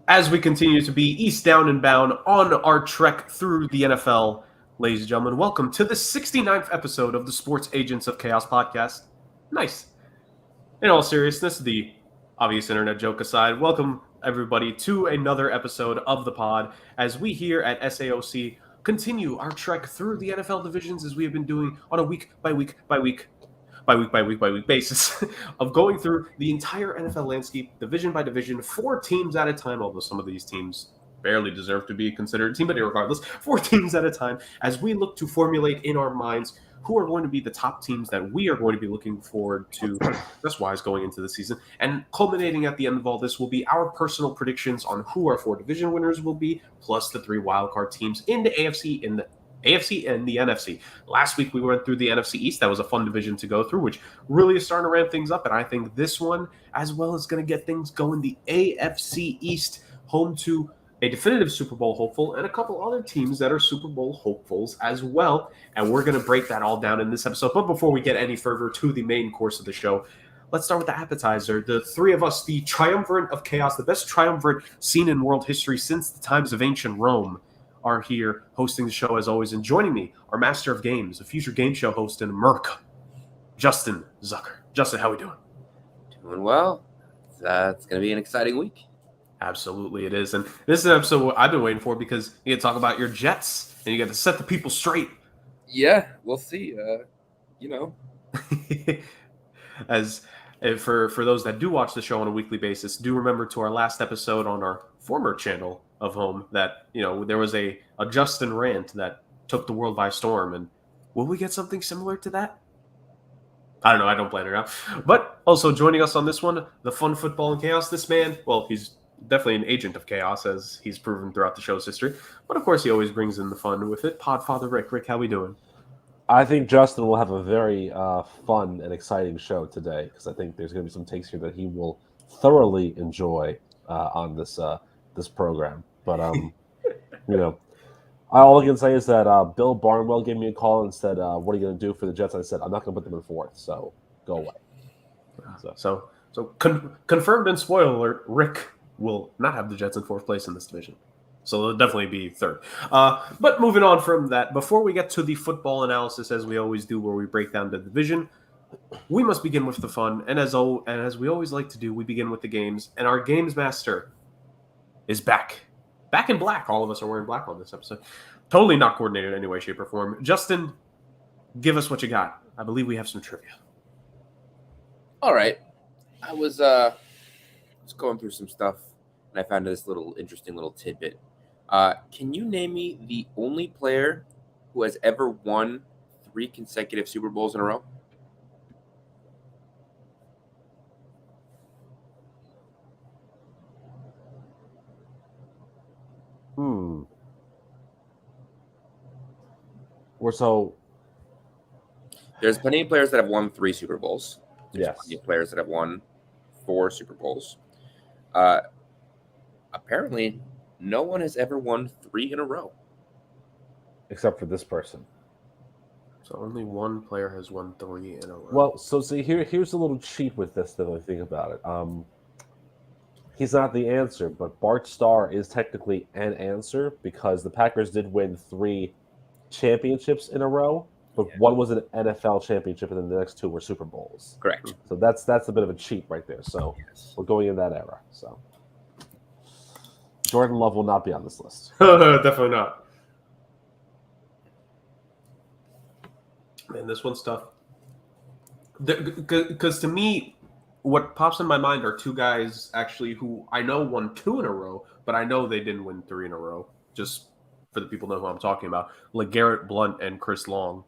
As we continue to be east down and bound on our trek through the NFL, ladies and gentlemen, welcome to the 69th episode of the Sports Agents of Chaos podcast. Nice. In all seriousness, the obvious internet joke aside, welcome everybody to another episode of the pod as we here at SAOC continue our trek through the NFL divisions as we have been doing on a week by week basis of going through the entire NFL landscape, division by division, 4 teams at a time, although some of these teams barely deserve to be considered a team, but regardless, 4 teams at a time, as we look to formulate in our minds who are going to be the top teams that we are going to be looking forward to success-wise going into the season. And culminating at the end of all this will be our personal predictions on who our 4 division winners will be, plus the 3 wildcard teams in the AFC and the NFC. Last week we went through the NFC East. That was a fun division to go through, which really is starting to ramp things up. And I think this one, as well, is going to get things going. The AFC East, home to a definitive Super Bowl hopeful and a couple other teams that are Super Bowl hopefuls as well. And we're going to break that all down in this episode. But before we get any further to the main course of the show, let's start with the appetizer. The 3 of us, the triumvirate of chaos, the best triumvirate seen in world history since the times of ancient Rome, are here hosting the show as always. And joining me, our master of games, a future game show host in Merc, Justin Zucker. Justin, how we doing? Doing well. It's going to be an exciting week. Absolutely it is. And this is an episode I've been waiting for because you get to talk about your Jets and you get to set the people straight. Yeah, we'll see. As for those that do watch the show on a weekly basis, do remember to our last episode on our former channel of home that, there was a Justin rant that took the world by storm. And will we get something similar to that? I don't know. I don't plan it out. But also joining us on this one, the fun football and chaos. This man, well, he's definitely an agent of chaos, as he's proven throughout the show's history. But of course, he always brings in the fun with it. Podfather Rick. Rick, how we doing? I think Justin will have a very fun and exciting show today because I think there's going to be some takes here that he will thoroughly enjoy on this program. But all I can say is that Bill Barnwell gave me a call and said, "What are you going to do for the Jets?" I said, "I'm not going to put them in 4th, so go away." So confirmed and spoiler alert: Rick will not have the Jets in 4th place in this division. So they'll definitely be 3rd. But moving on from that, before we get to the football analysis, as we always do, where we break down the division, we must begin with the fun. And as we always like to do, we begin with the games. And our games master is back. Back in black. All of us are wearing black on this episode. Totally not coordinated in any way, shape, or form. Justin, give us what you got. I believe we have some trivia. All right. I was going through some stuff, and I found this interesting little tidbit. Can you name me the only player who has ever won 3 consecutive Super Bowls in a row? There's plenty of players that have won 3 Super Bowls. There's plenty of players that have won 4 Super Bowls. Apparently, no one has ever won 3 in a row. Except for this person. So only one player has won 3 in a row. Well, so see, here's a little cheat with this that I think about it. He's not the answer, but Bart Starr is technically an answer because the Packers did win 3 championships in a row, but one was an NFL championship, and then the next 2 were Super Bowls. Correct. So that's a bit of a cheat right there. So we're going in that era. So Jordan Love will not be on this list. Definitely not. Man, this one's tough. Because to me, what pops in my mind are 2 guys actually who I know won 2 in a row, but I know they didn't win 3 in a row. Just for the people who know who I'm talking about, LeGarrette Blount and Chris Long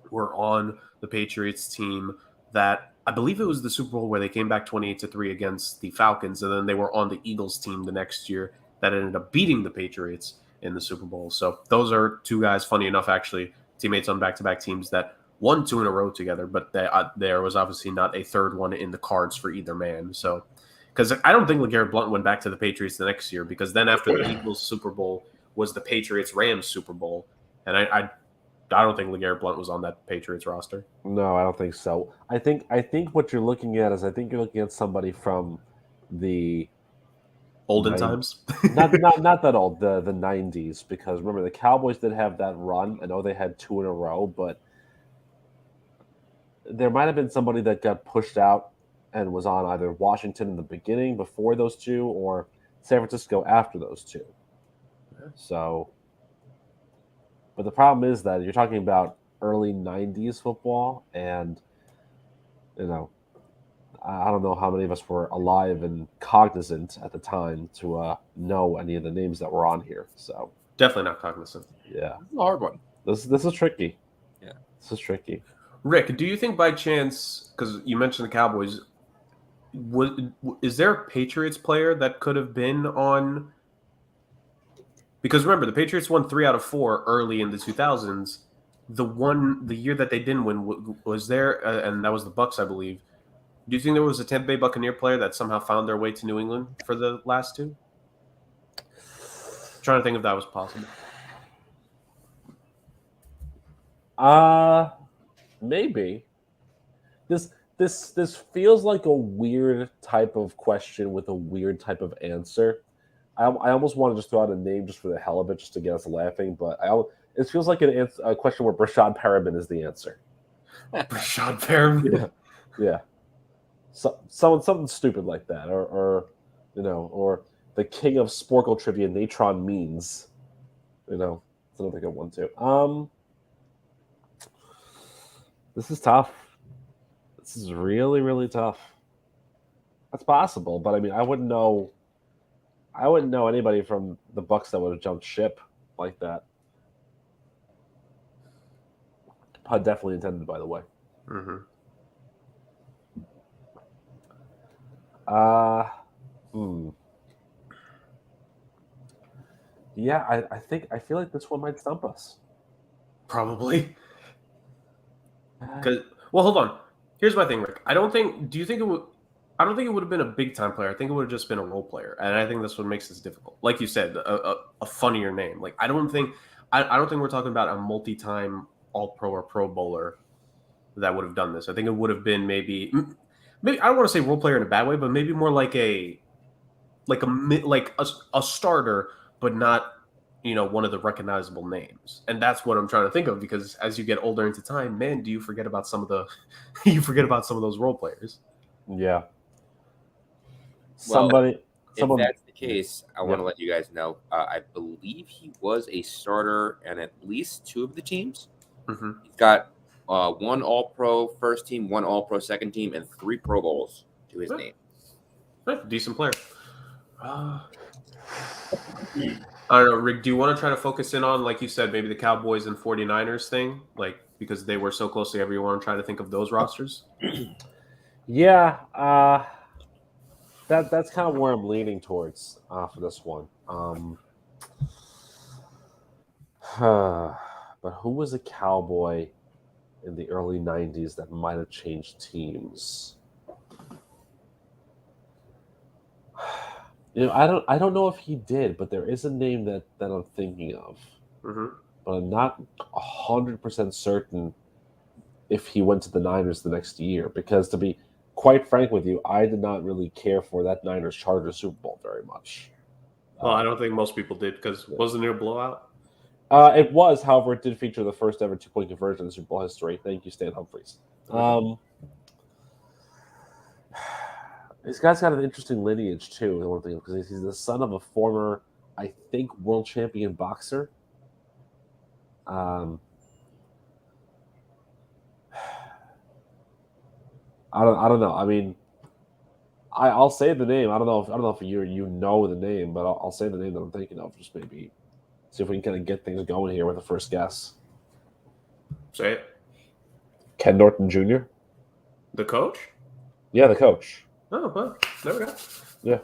were on the Patriots team that I believe it was the Super Bowl where they came back 28-3 against the Falcons, and then they were on the Eagles team the next year that ended up beating the Patriots in the Super Bowl. So those are 2 guys, funny enough, actually, teammates on back-to-back teams that won 2 in a row together, but there was obviously not a 3rd one in the cards for either man. So, because I don't think LeGarrette Blount went back to the Patriots the next year, because then after the Eagles Super Bowl was the Patriots-Rams Super Bowl, and I don't think LeGarrette Blount was on that Patriots roster. No, I don't think so. I think what you're looking at is you're looking at somebody from the Olden Nine- times. not that old. The 90s, because remember the Cowboys did have that run. I know they had 2 in a row, but there might have been somebody that got pushed out and was on either Washington in the beginning before those 2 or San Francisco after those 2. So, but the problem is that you're talking about early 90s football, and you know, I don't know how many of us were alive and cognizant at the time to know any of the names that were on here. So Definitely not cognizant. yeah, This is a hard one. this is tricky. Yeah. This is tricky. Rick, do you think by chance, because you mentioned the Cowboys, is there a Patriots player that could have been on? Because remember, the Patriots won 3 out of 4 early in the 2000s. The year that they didn't win was there, and that was the Bucks, I believe. Do you think there was a Tampa Bay Buccaneer player that somehow found their way to New England for the last 2? Trying to think if that was possible. Maybe. This feels like a weird type of question with a weird type of answer. I almost want to just throw out a name just for the hell of it, just to get us laughing. But it feels like a question where Brashad Perriman is the answer. Brashad Perriman. Yeah. So something stupid like that, or or the king of Sporkle trivia, Natron Means. It's another good one too. This is tough. This is really, really tough. That's possible, but I mean, I wouldn't know anybody from the Bucks that would have jumped ship like that. Pun definitely intended, by the way. Mm-hmm. Yeah, I feel like this one might stump us. Probably. Because hold on. Here's my thing, Rick. I don't think it would have been a big time player. I think it would have just been a role player, and I think that's what makes this difficult. Like you said, a funnier name. Like I don't think we're talking about a multi-time All-Pro or Pro Bowler that would have done this. I think it would have been maybe I don't want to say role player in a bad way, but maybe more like a starter, but not one of the recognizable names. And that's what I'm trying to think of, because as you get older into time, man, do you forget about some of the those role players. Yeah. Well, Someone. if that's the case, I want to let you guys know. I believe he was a starter on at least 2 of the teams. Mm-hmm. He's got 1 All-Pro first team, 1 All-Pro second team, and 3 Pro Bowls to his name. Decent player. I don't know, Rick, do you want to try to focus in on, like you said, maybe the Cowboys and 49ers thing? Like, because they were so close together, you want to try to think of those rosters? Yeah, that's kind of where I'm leaning towards for this one. But who was a Cowboy in the early 90s that might have changed teams? I don't know if he did, but there is a name that I'm thinking of. Mm-hmm. But I'm not 100% certain if he went to the Niners the next year, because to be quite frank with you, I did not really care for that Niners Chargers Super Bowl very much. Well, I don't think most people did, because wasn't it a blowout? It was, however, it did feature the first ever 2-point conversion in Super Bowl history. Thank you, Stan Humphries. This guy's got an interesting lineage too, because he's the son of a former, I think, world champion boxer. I don't know. I mean, I'll say the name. I don't know if you know the name, but I'll say the name that I'm thinking of. Just maybe see if we can kind of get things going here with the first guess. Say it. Ken Norton Jr. The coach? Yeah, the coach. Oh, well, there we go. Yeah.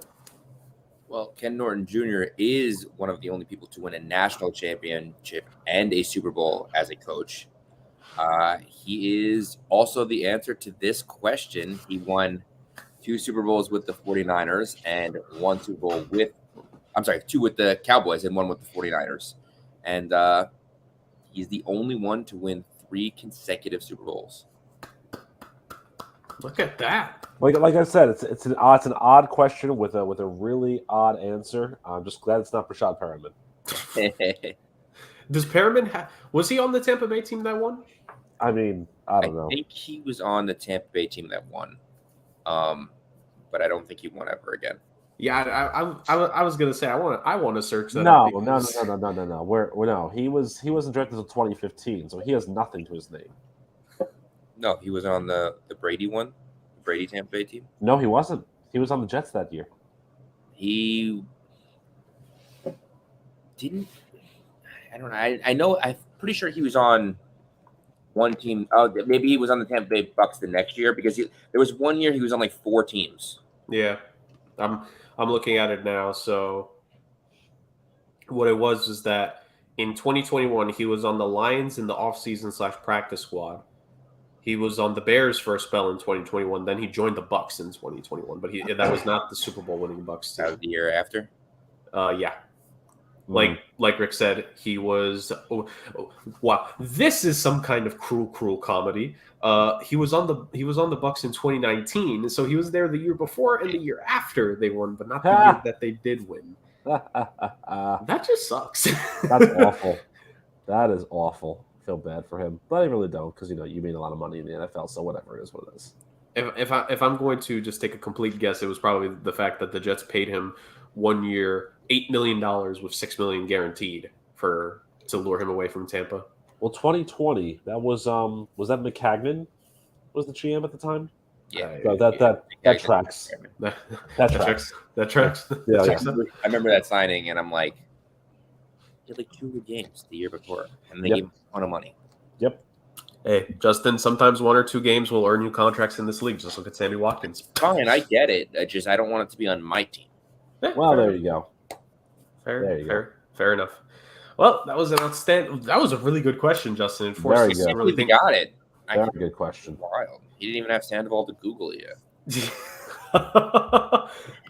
Well, Ken Norton Jr. is one of the only people to win a national championship and a Super Bowl as a coach. He is also the answer to this question. He won 2 Super Bowls with the 49ers and 1 Super Bowl 2 with the Cowboys and 1 with the 49ers. And he's the only one to win 3 consecutive Super Bowls. Look at that. Like I said, it's an odd question with a really odd answer. I'm just glad it's not Rashad Perriman. Does Perriman was he on the Tampa Bay team that won? I mean, I don't know. I think he was on the Tampa Bay team that won, but I don't think he won ever again. Yeah, I was gonna say I want to search that. No. Up because... No. He wasn't drafted until 2015, so he has nothing to his name. No, he was on the Brady one, the Brady Tampa Bay team. No, he wasn't. He was on the Jets that year. He didn't. I don't know. I know. I'm pretty sure he was on one team. Oh, maybe he was on the Tampa Bay Bucks the next year because there was 1 year he was on like 4 teams. Yeah, I'm looking at it now. So what it was that in 2021 he was on the Lions in the offseason / practice squad. He was on the Bears for a spell in 2021. Then he joined the Bucks in 2021, but that was not the Super Bowl winning Bucks team. That was the year after. Yeah. Like Rick said, he was. Wow, this is some kind of cruel comedy. He was on the Bucks in 2019, so he was there the year before and the year after they won, but not the year that they did win. That just sucks. That's awful. That is awful. I feel bad for him, but I really don't because you made a lot of money in the NFL, so whatever, it is what it is. If I'm going to just take a complete guess, it was probably the fact that the Jets paid him 1 year $8 million with $6 million guaranteed to lure him away from Tampa. Well, 2020, that was that McCagnon was the GM at the time? Yeah, that tracks. That tracks. Yeah, I remember that signing, and I'm like, he had like 2 good games the year before, and they gave him a ton of money. Yep. Hey, Justin, sometimes 1 or 2 games will earn you contracts in this league. Just look at Sammy Watkins. Fine, I get it. I don't want it to be on my team. Yeah, well, there you go. Fair enough. Well, that was a really good question, Justin. And Very good. I really got it. Very good question. Wild. He didn't even have Sandoval to Google it yet.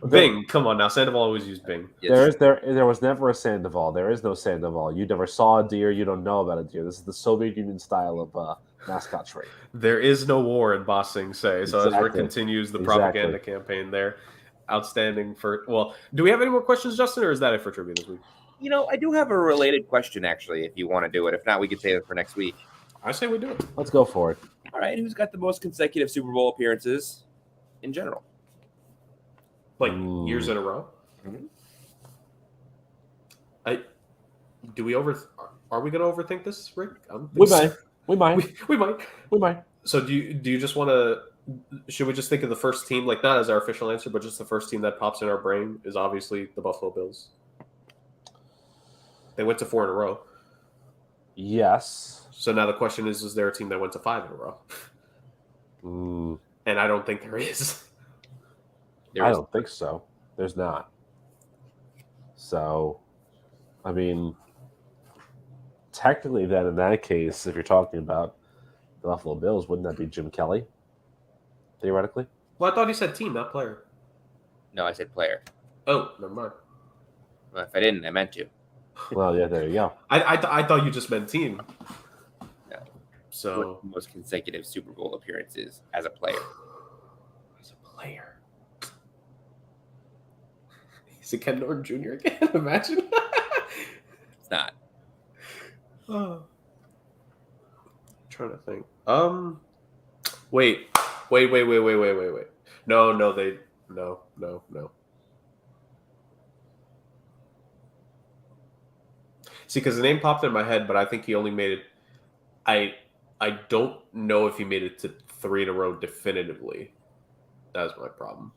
Bing, come on now. Sandoval always used Bing. Yes. There was never a Sandoval. There is no Sandoval. You never saw a deer. You don't know about a deer. This is the Soviet Union style of mascot trait. There is no war in Ba Sing Se. So as Rick continues the propaganda campaign there. Outstanding do we have any more questions, Justin, or is that it for trivia this week? I do have a related question, actually, if you want to do it. If not, we could save it for next week. I say we do it. Let's go for it. All right. Who's got the most consecutive Super Bowl appearances in general? Like years in a row? Mm-hmm. Are we going to overthink this, Rick? We might. So do you just want to? Should we just think of the first team, like not as our official answer, but just the first team that pops in our brain is obviously the Buffalo Bills. They went to 4 in a row. Yes. So now the question is there a team that went to 5 in a row? And I don't think there is. I don't think so. There's not. So, I mean, technically then in that case, if you're talking about the Buffalo Bills, wouldn't that be Jim Kelly? Theoretically? Well, I thought he said team, not player. No, I said player. Oh, never mind. Well, if I didn't, I meant to. Well, yeah, there you go. I thought you just meant team. No. So most consecutive Super Bowl appearances as a player. As a player. Is it Ken Norton Jr. again? Imagine. It's not. Oh. I'm trying to think. Wait. No. See, because the name popped in my head, but I think he only made it. I don't know if he made it to 3 in a row definitively. That's my problem.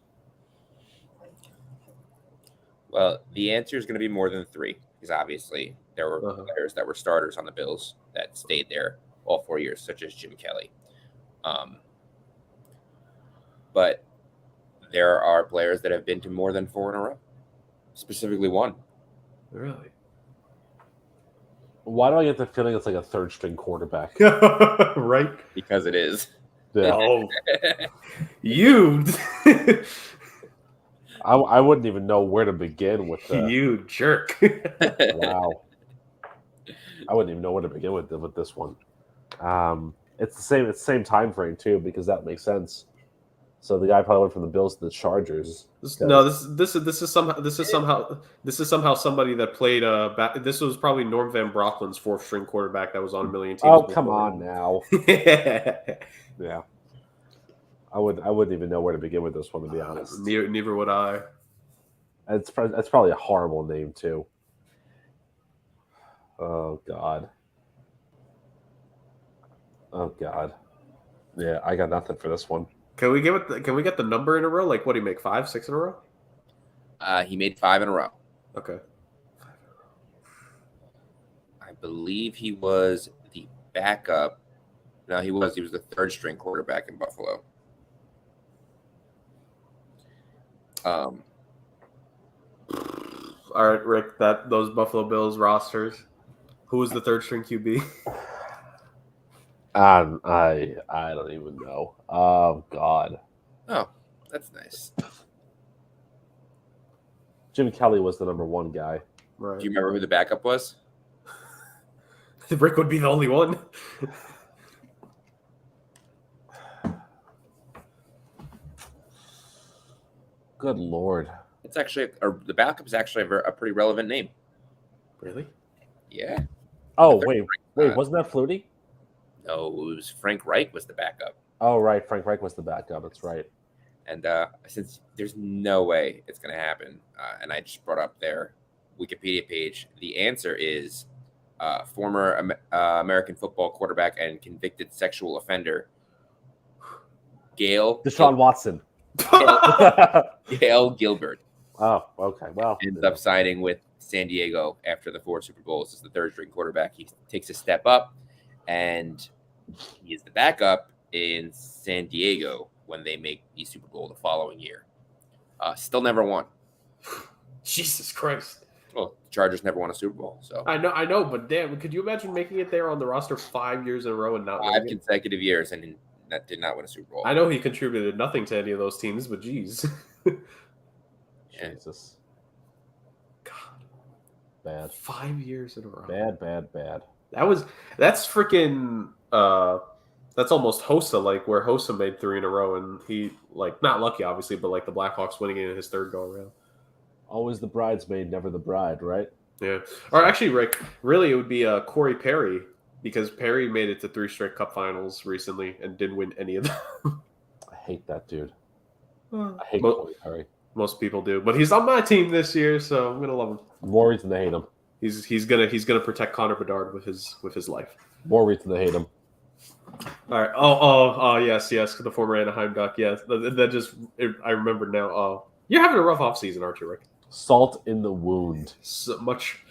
Well, the answer is going to be more than 3, because obviously there were players that were starters on the Bills that stayed there all 4 years, such as Jim Kelly. But there are players that have been to more than 4 in a row, specifically 1. Really? Why do I get the feeling it's like a third-string quarterback? Right? Because it is. Yeah. Oh, you. I wouldn't even know where to begin with that. You jerk. Wow. I wouldn't even know where to begin with this one. It's the same time frame too, because that makes sense. So the guy probably went from the Bills to the Chargers. This is somehow somebody that played. This was probably Norm Van Brocklin's fourth string quarterback that was on a million teams. Oh, come on now. Yeah. I wouldn't even know where to begin with this one, to be honest. Neither would I. That's probably a horrible name too. Oh God. Oh God. Yeah, I got nothing for this one. Can we get the number in a row? Like, what do you make? 5, 6 in a row? He made 5 in a row. Okay. I believe he was the backup. No, he was the third string quarterback in Buffalo. All right, Rick. Those Buffalo Bills rosters. Who was the third string QB? I don't even know. Oh God. Oh, that's nice. Jim Kelly was the number 1 guy. Right. Do you remember who the backup was? Rick would be the only one. Good Lord. It's actually the backup is actually a pretty relevant name. Really? Yeah. Oh wait, wasn't that Flutie? No, it was Frank Reich was the backup. Oh right, Frank Reich was the backup. That's right. And since there's no way it's going to happen, and I just brought up their Wikipedia page, the answer is former American football quarterback and convicted sexual offender Deshaun Watson. Gail Gilbert. Oh, okay. Well, Ends up signing with San Diego after the 4 Super Bowls as the third string quarterback. He takes a step up, and he is the backup in San Diego when they make the Super Bowl the following year. Still never won. Jesus Christ. Well, the Chargers never won a Super Bowl. So I know, but damn, could you imagine making it there on the roster 5 years in a row and not 5 consecutive years and that did not win a Super Bowl. I know he contributed nothing to any of those teams, but geez. Jesus. God. Bad. 5 years in a row. Bad. That's freaking that's almost Hosa, like where Hosa made 3 in a row and he like not lucky obviously, but like the Blackhawks winning it in his third go around. Always the bridesmaid, never the bride, right? Yeah. Or actually, Rick, really it would be Corey Perry, because Perry made it to 3 straight cup finals recently and didn't win any of them. I hate that dude. I hate Corey Perry. Most people do, but he's on my team this year, so I'm gonna love him. More reason to hate him. He's gonna protect Connor Bedard with his life. More reason to hate him. All right. Oh, yes, the former Anaheim Duck. Yes, I remember now. You're having a rough offseason, aren't you, Rick? Salt in the wound. So much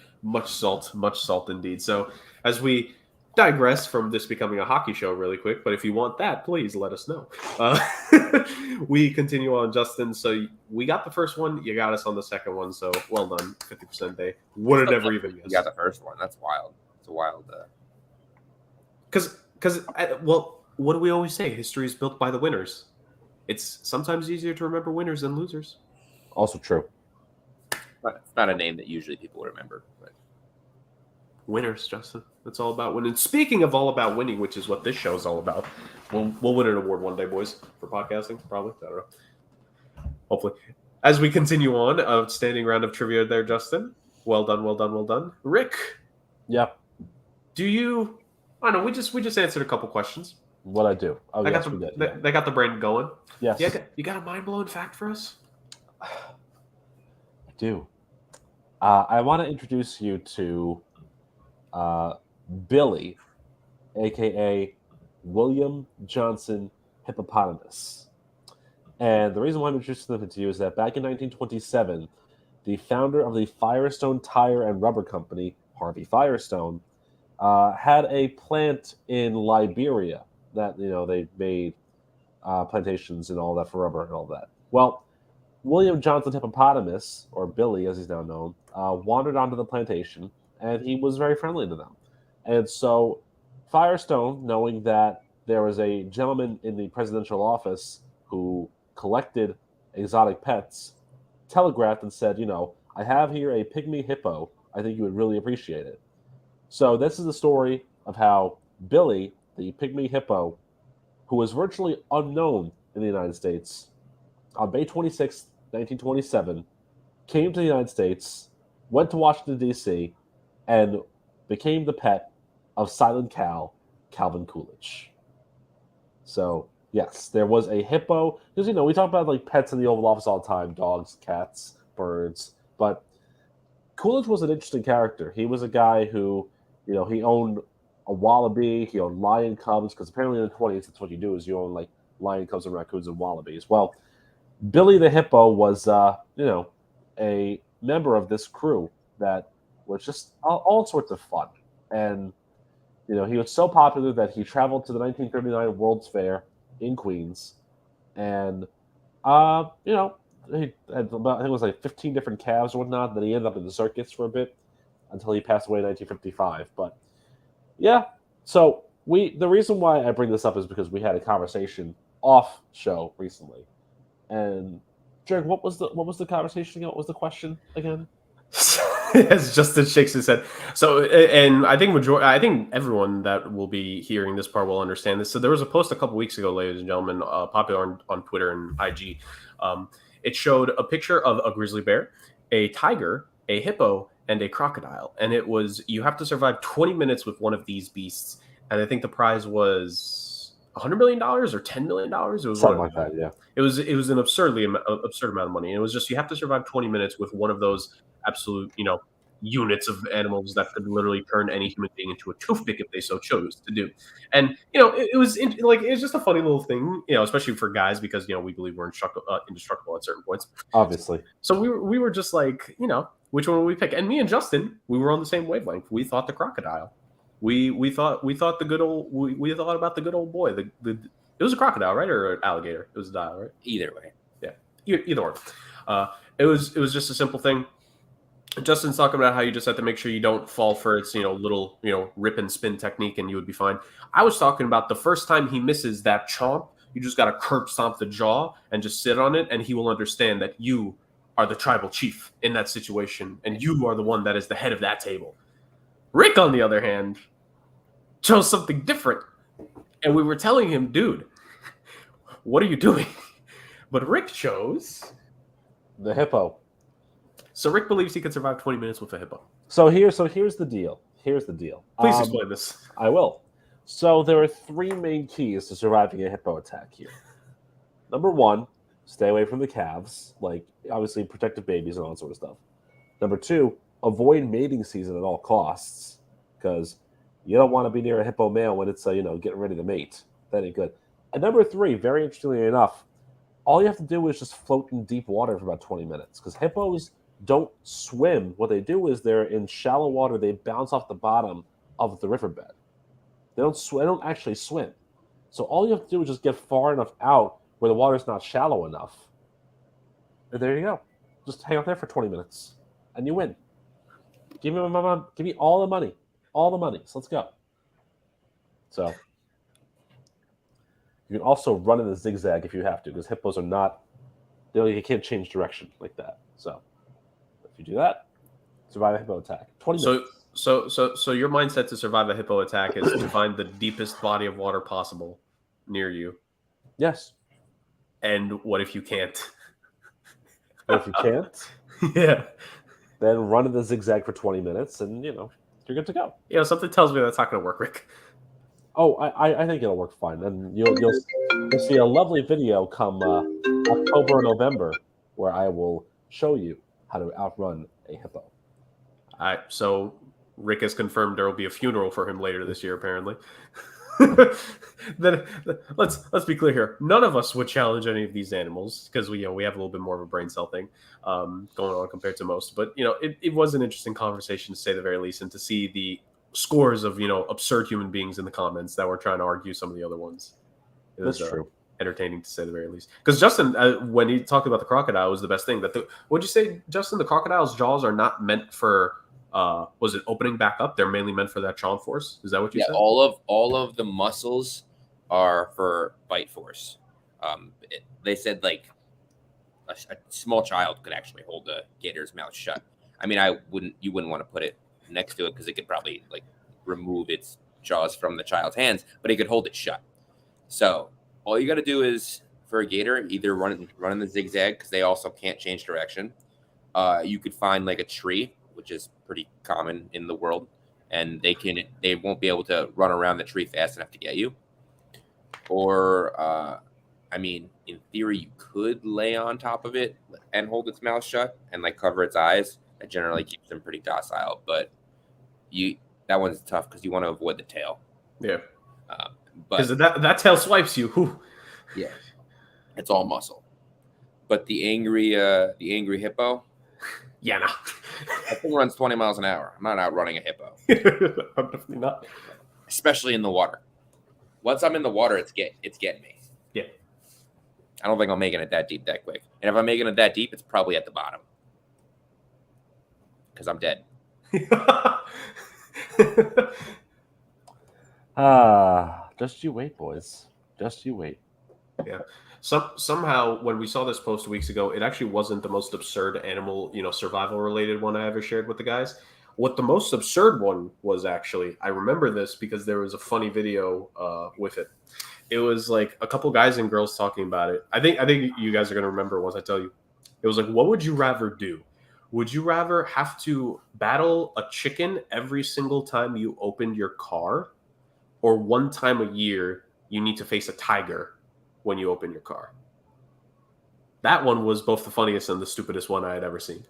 salt indeed. So as we digress from this becoming a hockey show really quick, but if you want that, please let us know. We continue on, Justin. So we got the first one. You got us on the second one. So well done. 50% day. Would have never even guessed. You got the first one. That's wild. It's a wild. Because what do we always say? History is built by the winners. It's sometimes easier to remember winners than losers. Also true. It's not a name that usually people remember. But winners, Justin. It's all about winning. Speaking of all about winning, which is what this show is all about, we'll win an award one day, boys, for podcasting. Probably. I don't know. Hopefully. As we continue on, outstanding round of trivia there, Justin. Well done. Rick. Yeah. Do you? I don't know. We just answered a couple questions. What I do? Oh, yes, we did. They got the brain going. Yes. Yeah. You got a mind blowing fact for us? I do. I want to introduce you to Billy, a.k.a. William Johnson Hippopotamus. And the reason why I'm introducing them to you is that back in 1927, the founder of the Firestone Tire and Rubber Company, Harvey Firestone, had a plant in Liberia that, they made plantations and all that for rubber and all that. Well, William Johnson Hippopotamus, or Billy as he's now known, wandered onto the plantation, and he was very friendly to them. And so Firestone, knowing that there was a gentleman in the presidential office who collected exotic pets, telegraphed and said, I have here a pygmy hippo. I think you would really appreciate it. So this is the story of how Billy, the pygmy hippo, who was virtually unknown in the United States on May 26, 1927, came to the United States, went to Washington, D.C., and became the pet of Silent Cal, Calvin Coolidge. So, yes, there was a hippo. Because, we talk about like pets in the Oval Office all the time, dogs, cats, birds. But Coolidge was an interesting character. He was a guy who, he owned a wallaby, he owned lion cubs, because apparently in the 20s, that's what you do, is you own like lion cubs and raccoons and wallabies. Well, Billy the hippo was, a member of this crew that was just all sorts of fun. And, he was so popular that he traveled to the 1939 World's Fair in Queens. And, he had about, I think it was like 15 different calves or whatnot. Then he ended up in the circus for a bit until he passed away in 1955. But, yeah, so the reason why I bring this up is because we had a conversation off show recently. And Jared, what was the conversation again? What was the question again? As Justin shakes his head. So, and I think everyone that will be hearing this part will understand this. So there was a post a couple weeks ago, ladies and gentlemen, popular on Twitter and IG. It showed a picture of a grizzly bear, a tiger, a hippo, and a crocodile. And it was, you have to survive 20 minutes with one of these beasts. And I think the prize was $100 million or $10 million. It was something like that, yeah. It was an absurd amount of money. And it was just, you have to survive 20 minutes with one of those absolute, units of animals that could literally turn any human being into a toothpick if they so chose to do. And, it was just a funny little thing, especially for guys, because, we believe we're indestructible at certain points. Obviously. So we were just like, which one would we pick? And me and Justin, we were on the same wavelength. We thought the crocodile. We thought the good old, we thought about the good old boy. It was a crocodile, right? Or an alligator? It was a dial, right? Either way. Yeah. Either or. It was just a simple thing. Justin's talking about how you just have to make sure you don't fall for its, little, rip and spin technique, and you would be fine. I was talking about the first time he misses that chomp, you just got to curb stomp the jaw and just sit on it, and he will understand that you are the tribal chief in that situation, and you are the one that is the head of that table. Rick, on the other hand, chose something different. And we were telling him, dude, what are you doing? But Rick chose the hippo. So Rick believes he could survive 20 minutes with a hippo. So here's the deal. Please explain this. I will. So there are three main keys to surviving a hippo attack here. Number one, stay away from the calves, like obviously protective babies and all that sort of stuff. Number two, avoid mating season at all costs, because you don't want to be near a hippo male when it's getting ready to mate. That ain't good. And number three, very interestingly enough, all you have to do is just float in deep water for about 20 minutes, because hippos don't swim. What they do is they're in shallow water. They bounce off the bottom of the riverbed. They don't actually swim. So all you have to do is just get far enough out where the water's not shallow enough. And there you go. Just hang out there for 20 minutes, and you win. Give me all the money. All the money. So let's go. So you can also run in the zigzag if you have to, because hippos are not, you can't change direction like that. So if you do that, survive a hippo attack. 20 minutes. So your mindset to survive a hippo attack is to find the deepest body of water possible near you. Yes. And what if you can't? What if you can't? Yeah. Then run in the zigzag for 20 minutes, and you're good to go. Something tells me that's not going to work, Rick. Oh, I think it'll work fine, and you'll see a lovely video come October or November where I will show you how to outrun a hippo. All right, so Rick has confirmed there will be a funeral for him later this year, apparently. Then let's be clear here. None of us would challenge any of these animals because we have a little bit more of a brain cell thing going on compared to most. But it was an interesting conversation to say the very least, and to see the scores of absurd human beings in the comments that were trying to argue some of the other ones. It was, That's true. Entertaining to say the very least. Because Justin, when he talked about the crocodile, was the best thing. What'd you say, Justin? The crocodile's jaws are not meant for. Was it opening back up? They're mainly meant for that chomp force. Is that what you said? all of the muscles are for bite force. They said like a small child could actually hold a gator's mouth shut. I mean, you wouldn't want to put it next to it because it could probably like remove its jaws from the child's hands, but it could hold it shut. So all you got to do is for a gator, either running the zigzag because they also can't change direction. You could find like a tree, which is pretty common in the world, and they won't be able to run around the tree fast enough to get you. Or, I mean, in theory, you could lay on top of it and hold its mouth shut and like cover its eyes. That generally keeps them pretty docile, but that one's tough because you want to avoid the tail. Yeah. But Because that tail swipes you. Whew. yeah, it's all muscle. But the angry hippo, Yeah, no. that thing runs 20 miles an hour. I'm not outrunning a hippo, I'm definitely not. especially in the water. Once I'm in the water, it's getting me. Yeah. I don't think I'm making it that deep that quick. And if I'm making it that deep, it's probably at the bottom because I'm dead. Just you wait, boys. Just you wait. Yeah. Somehow when we saw this post weeks ago, it actually wasn't the most absurd animal, survival related one I ever shared with the guys. What the most absurd one was actually, I remember this because there was a funny video with it. It was like a couple guys and girls talking about it. I think you guys are going to remember once I tell you. It was like, what would you rather do? Would you rather have to battle a chicken every single time you opened your car, or one time a year you need to face a tiger when you open your car? That one was both the funniest and the stupidest one I had ever seen.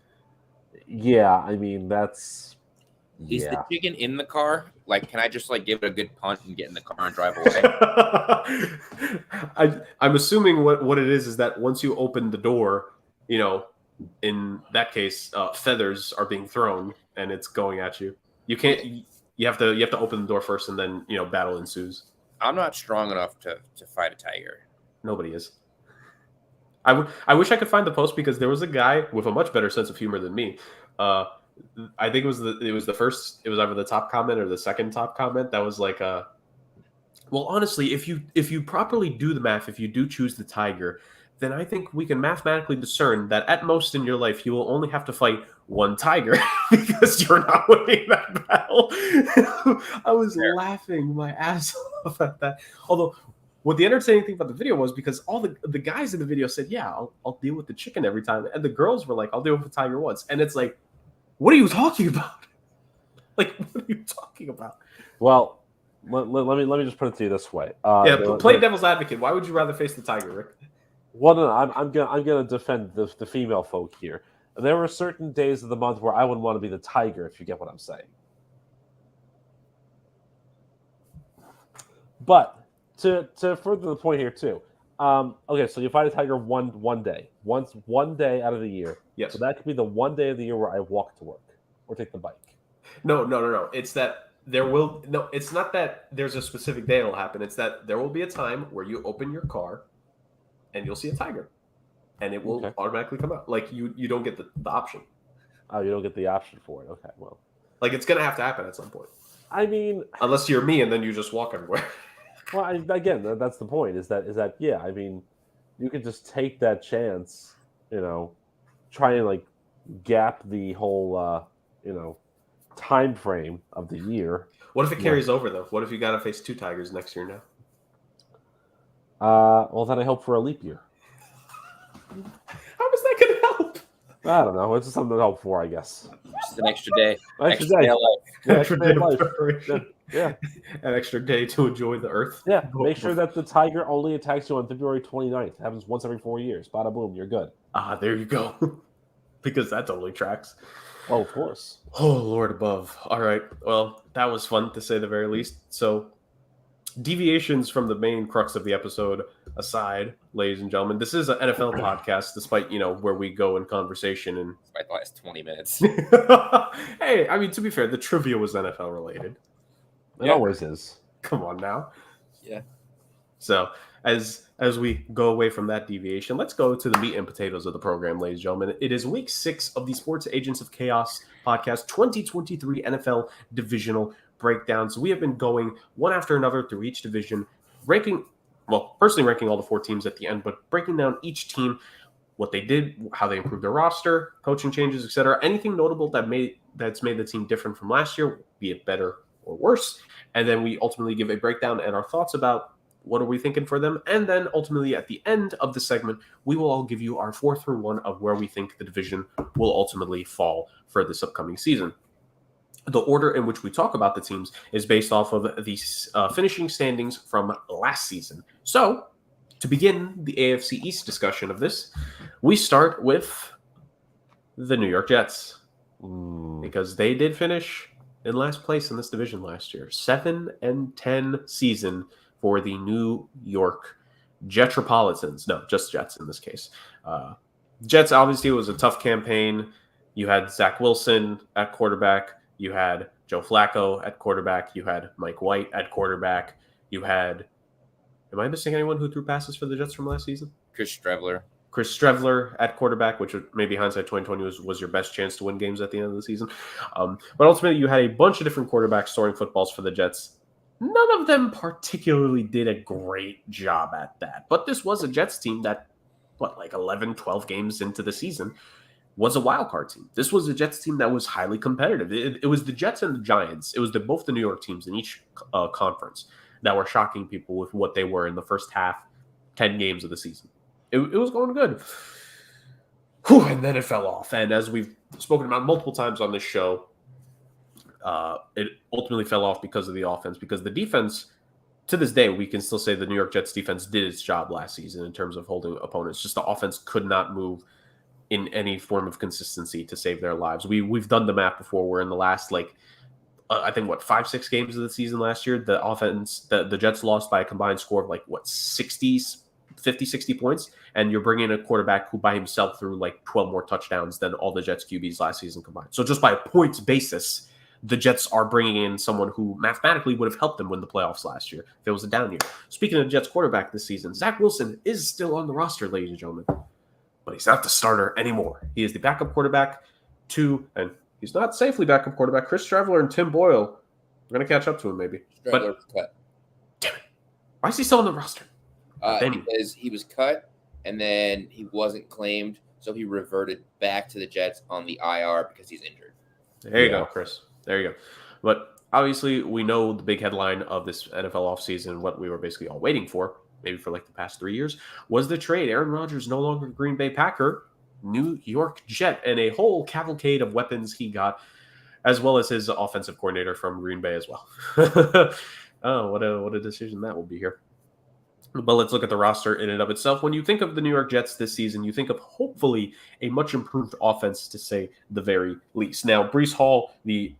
Yeah, I mean that's. Is Yeah. the chicken in the car? Like, can I just like give it a good punt and get in the car and drive away? I'm assuming what it is that once you open the door, in that case, feathers are being thrown and it's going at you. You can't. You have to open the door first, and then battle ensues. I'm not strong enough to fight a tiger. Nobody is. I wish I could find the post because there was a guy with a much better sense of humor than me. I think it was either the top comment or the second top comment that was like, well, honestly, if you properly do the math, if you do choose the tiger, then I think we can mathematically discern that at most in your life you will only have to fight one tiger because you're not winning that battle. I was laughing my ass off at that. Although, what the entertaining thing about the video was because all the guys in the video said, "Yeah, I'll deal with the chicken every time," and the girls were like, "I'll deal with the tiger once," and it's like, what are you talking about? Like, what are you talking about? Well, let me just put it to you this way. Play devil's advocate. Why would you rather face the tiger, Rick? Well, no, I'm gonna defend the female folk here. There were certain days of the month where I wouldn't want to be the tiger, if you get what I'm saying. But to further the point here too. Okay, so you fight a tiger one day, one day out of the year. Yes. So that could be the one day of the year where I walk to work or take the bike. No. It's that it's not that there's a specific day it'll happen. It's that there will be a time where you open your car and you'll see a tiger, and it will automatically come out. Like you don't get the option. Oh, you don't get the option for it. Okay, well, like it's gonna have to happen at some point. I mean, unless you're me and then you just walk everywhere. Well, again, that's the point. Is that yeah? I mean, you could just take that chance. Try and like gap the whole time frame of the year. What if it carries over though? What if you gotta face two tigers next year now? Well, then I hope for a leap year. How is that going to help? I don't know. It's just something to hope for, I guess. Just an extra day. Extra day of life. Yeah, extra day of preparation. Yeah. An extra day to enjoy the earth. Yeah. Make sure that the tiger only attacks you on February 29th. It happens once every 4 years. Bada boom, you're good. There you go. Because that totally tracks. Oh, of course. Oh, Lord above. All right. Well, that was fun to say the very least. So, deviations from the main crux of the episode aside, ladies and gentlemen, this is an NFL podcast, despite where we go in conversation and despite the last 20 minutes. Hey, I mean, to be fair, the trivia was NFL related. It always is. Come on now. Yeah. So as we go away from that deviation, let's go to the meat and potatoes of the program, ladies and gentlemen. It is week 6 of the Sports Agents of Chaos podcast 2023 NFL divisional breakdowns. We have been going one after another through each division, personally ranking all the 4 teams at the end, but breaking down each team, what they did, how they improved their roster, coaching changes, etc. Anything notable that's made the team different from last year, be it better or worse. And then we ultimately give a breakdown and our thoughts about what are we thinking for them? And then ultimately at the end of the segment, we will all give you our 4-1 of where we think the division will ultimately fall for this upcoming season. The order in which we talk about the teams is based off of the finishing standings from last season. So, to begin the AFC East discussion of this, we start with the New York Jets. Because they did finish in last place in this division last year. 7-10 season for the New York Jetropolitans. No, just Jets in this case. Jets, obviously, it was a tough campaign. You had Zach Wilson at quarterback. You had Joe Flacco at quarterback. You had Mike White at quarterback. You had, am I missing anyone who threw passes for the Jets from last season? Chris Streveler at quarterback, which maybe hindsight 2020 was your best chance to win games at the end of the season. But ultimately, you had a bunch of different quarterbacks throwing footballs for the Jets. None of them particularly did a great job at that. But this was a Jets team that, 11, 12 games into the season, was a wild card team. This was a Jets team that was highly competitive. It was the Jets and the Giants. It was both the New York teams in each conference that were shocking people with what they were in the first half, 10 games of the season. It was going good. And then it fell off. And as we've spoken about multiple times on this show, it ultimately fell off because of the offense. Because the defense, to this day, we can still say the New York Jets defense did its job last season in terms of holding opponents. Just the offense could not move in any form of consistency to save their lives. We've done the math before. We're in the last, I think, 5-6 games of the season last year. The offense, the Jets lost by a combined score of 50-60 points, and you're bringing in a quarterback who by himself threw 12 more touchdowns than all the Jets QBs last season combined. So just by a points basis, the Jets are bringing in someone who mathematically would have helped them win the playoffs last year if it was a down year. Speaking of Jets quarterback this season, Zach Wilson is still on the roster, ladies and gentlemen, but he's not the starter anymore. He is the backup quarterback to, and he's not safely backup quarterback, Chris Streveler and Tim Boyle. We're going to catch up to him maybe. Streveler was cut. Damn it. Why is he still on the roster? Because he was cut, and then he wasn't claimed, so he reverted back to the Jets on the IR because he's injured. There you go, Chris. There you go. But obviously, we know the big headline of this NFL offseason, what we were basically all waiting for, maybe for the past 3 years, was the trade. Aaron Rodgers no longer Green Bay Packer, New York Jet, and a whole cavalcade of weapons he got, as well as his offensive coordinator from Green Bay as well. Oh, what a decision that will be here. But let's look at the roster in and of itself. When you think of the New York Jets this season, you think of hopefully a much improved offense, to say the very least. Now, Breece Hall, the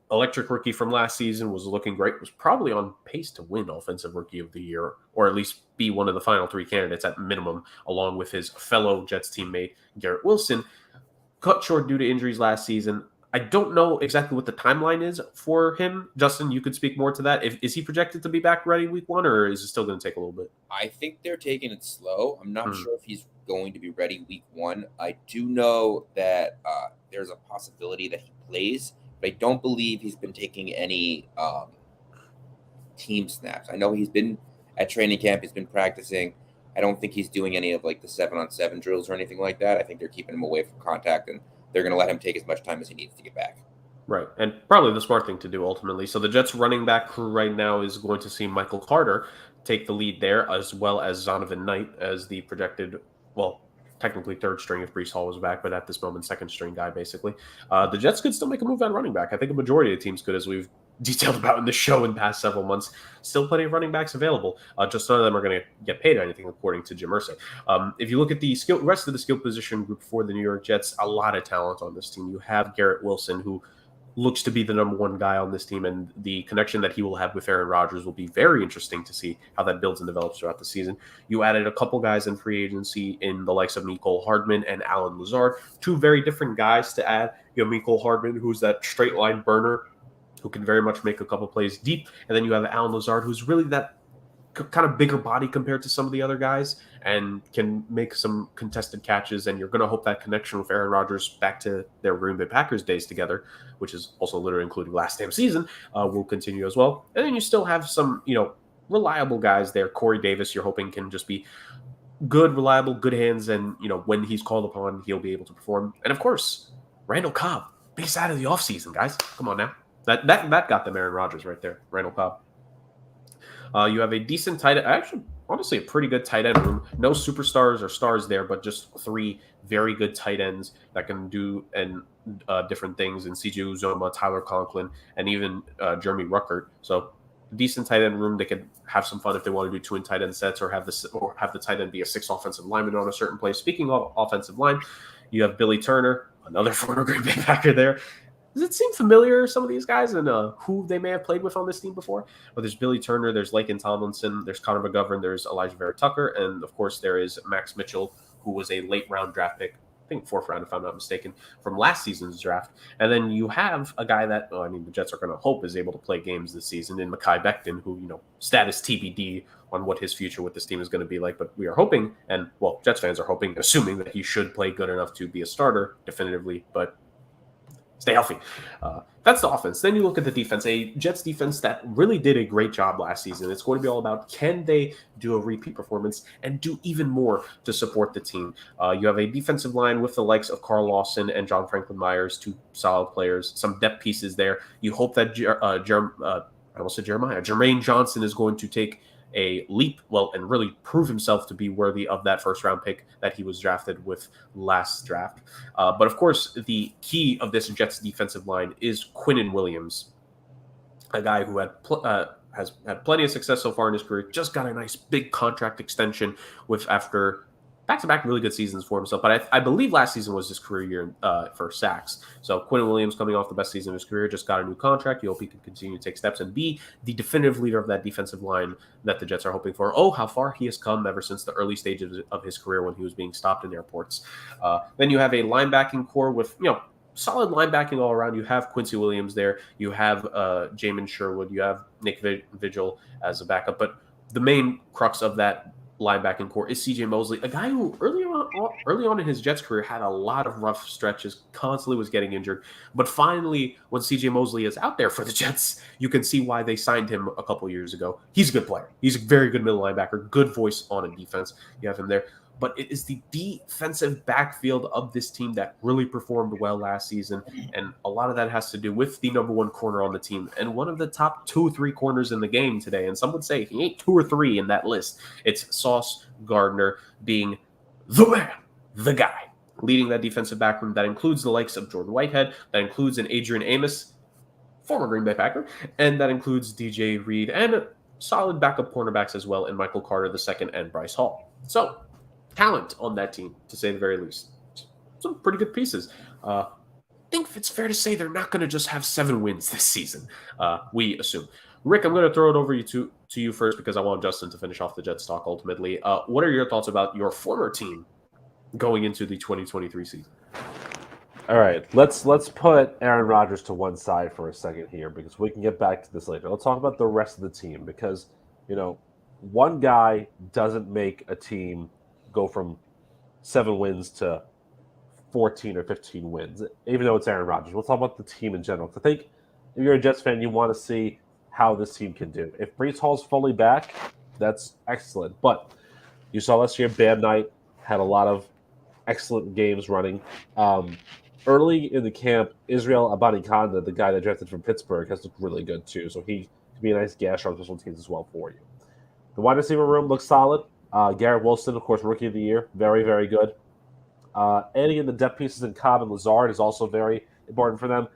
electric rookie from last season, was looking great, was probably on pace to win Offensive Rookie of the Year, or at least be one of the final 3 candidates at minimum, along with his fellow Jets teammate, Garrett Wilson. Cut short due to injuries last season. I don't know exactly what the timeline is for him. Justin, you could speak more to that. Is he projected to be back ready week 1, or is it still going to take a little bit? I think they're taking it slow. I'm not sure if he's going to be ready week 1. I do know that there's a possibility that he plays, but I don't believe he's been taking any team snaps. I know he's been at training camp. He's been practicing. I don't think he's doing any of the 7-on-7 drills or anything like that. I think they're keeping him away from contact, and they're going to let him take as much time as he needs to get back. Right, and probably the smart thing to do ultimately. So the Jets running back crew right now is going to see Michael Carter take the lead there, as well as Zonovan Knight as the projected, technically third string if Breece Hall was back, but at this moment, second string guy, basically. The Jets could still make a move on running back. I think a majority of the teams could, as we've detailed about in the show in the past several months. Still plenty of running backs available. Just none of them are going to get paid anything, according to Jim Irsay. If you look at the rest of the skill position group for the New York Jets, a lot of talent on this team. You have Garrett Wilson, who looks to be the number 1 guy on this team, and the connection that he will have with Aaron Rodgers will be very interesting to see how that builds and develops throughout the season. You added a couple guys in free agency in the likes of Mecole Hardman and Alan Lazard, 2 very different guys to add. You have Mecole Hardman, who's that straight line burner who can very much make a couple plays deep, and then you have Alan Lazard, who's really that kind of bigger body compared to some of the other guys and can make some contested catches, and you're going to hope that connection with Aaron Rodgers back to their Green Bay Packers days together, which is also literally including last damn season, will continue as well. And then you still have some, reliable guys there. Corey Davis, you're hoping can just be good, reliable, good hands, and, when he's called upon, he'll be able to perform. And, of course, Randall Cobb, biggest out of the offseason, guys. Come on now. That got them Aaron Rodgers right there, Randall Cobb. You have a decent tight end. Actually, honestly, a pretty good tight end room. No superstars or stars there, but just 3 very good tight ends that can do different things in CJ Uzoma, Tyler Conklin, and even Jeremy Ruckert. So decent tight end room. They could have some fun if they want to do 2 in tight end sets or have the tight end be a 6 offensive lineman on a certain play. Speaking of offensive line, you have Billy Turner, another former Green Bay Packer there. Does it seem familiar, some of these guys, and who they may have played with on this team before? But there's Billy Turner, there's Laken Tomlinson, there's Connor McGovern, there's Elijah Vera Tucker, and of course there is Max Mitchell, who was a late round draft pick, I think 4th round if I'm not mistaken, from last season's draft. And then you have a guy that, the Jets are going to hope is able to play games this season in Mekhi Becton, who, status TBD on what his future with this team is going to be like. But we are hoping, and, well, Jets fans are hoping, assuming that he should play good enough to be a starter definitively, but stay healthy. That's the offense. Then you look at the defense, a Jets defense that really did a great job last season. It's going to be all about, can they do a repeat performance and do even more to support the team? You have a defensive line with the likes of Carl Lawson and John Franklin Myers, 2 solid players, some depth pieces there. You hope that Jermaine Johnson is going to take a leap, and really prove himself to be worthy of that 1st round pick that he was drafted with last draft. But of course, the key of this Jets defensive line is Quinnen Williams, a guy who has had plenty of success so far in his career. Just got a nice big contract extension after back-to-back really good seasons for himself. But I believe last season was his career year for sacks. So Quinnen Williams, coming off the best season of his career, just got a new contract. You hope he can continue to take steps and be the definitive leader of that defensive line that the Jets are hoping for. Oh, how far he has come ever since the early stages of his career when he was being stopped in airports. Then you have a linebacking core with, solid linebacking all around. You have Quincy Williams there. You have Jamin Sherwood. You have Nick Vigil as a backup. But the main crux of that linebacking core is CJ Mosley, a guy who early on in his Jets career had a lot of rough stretches, constantly was getting injured. But finally, when CJ Mosley is out there for the Jets, you can see why they signed him a couple years ago. He's a good player. He's a very good middle linebacker, good voice on a defense. You have him there. But it is the defensive backfield of this team that really performed well last season. And a lot of that has to do with the number 1 corner on the team and one of the top 2-3 corners in the game today. And some would say he ain't 2 or 3 in that list. It's Sauce Gardner being the man, the guy, leading that defensive backroom. That includes the likes of Jordan Whitehead. That includes an Adrian Amos, former Green Bay Packer. And that includes DJ Reed and solid backup cornerbacks as well in Michael Carter II and Bryce Hall. So, talent on that team, to say the very least. Some pretty good pieces. I think it's fair to say they're not going to just have 7 wins this season, we assume. Rick, I'm going to throw it over to you first because I want Justin to finish off the Jets talk ultimately. What are your thoughts about your former team going into the 2023 season? All right, let's put Aaron Rodgers to one side for a second here because we can get back to this later. Let's talk about the rest of the team because, one guy doesn't make a team go from 7 wins to 14 or 15 wins, even though it's Aaron Rodgers. We'll talk about the team in general. I think if you're a Jets fan, you want to see how this team can do. If Breece Hall's fully back, that's excellent. But you saw last year, Bam Knight had a lot of excellent games running. Early in the camp, Israel Abanikanda, the guy that drafted from Pittsburgh, has looked really good too. So he could be a nice gash on special teams as well for you. The wide receiver room looks solid. Garrett Wilson, of course, Rookie of the Year. Very, very good. Adding in the depth pieces in Cobb and Lazard is also very important for them.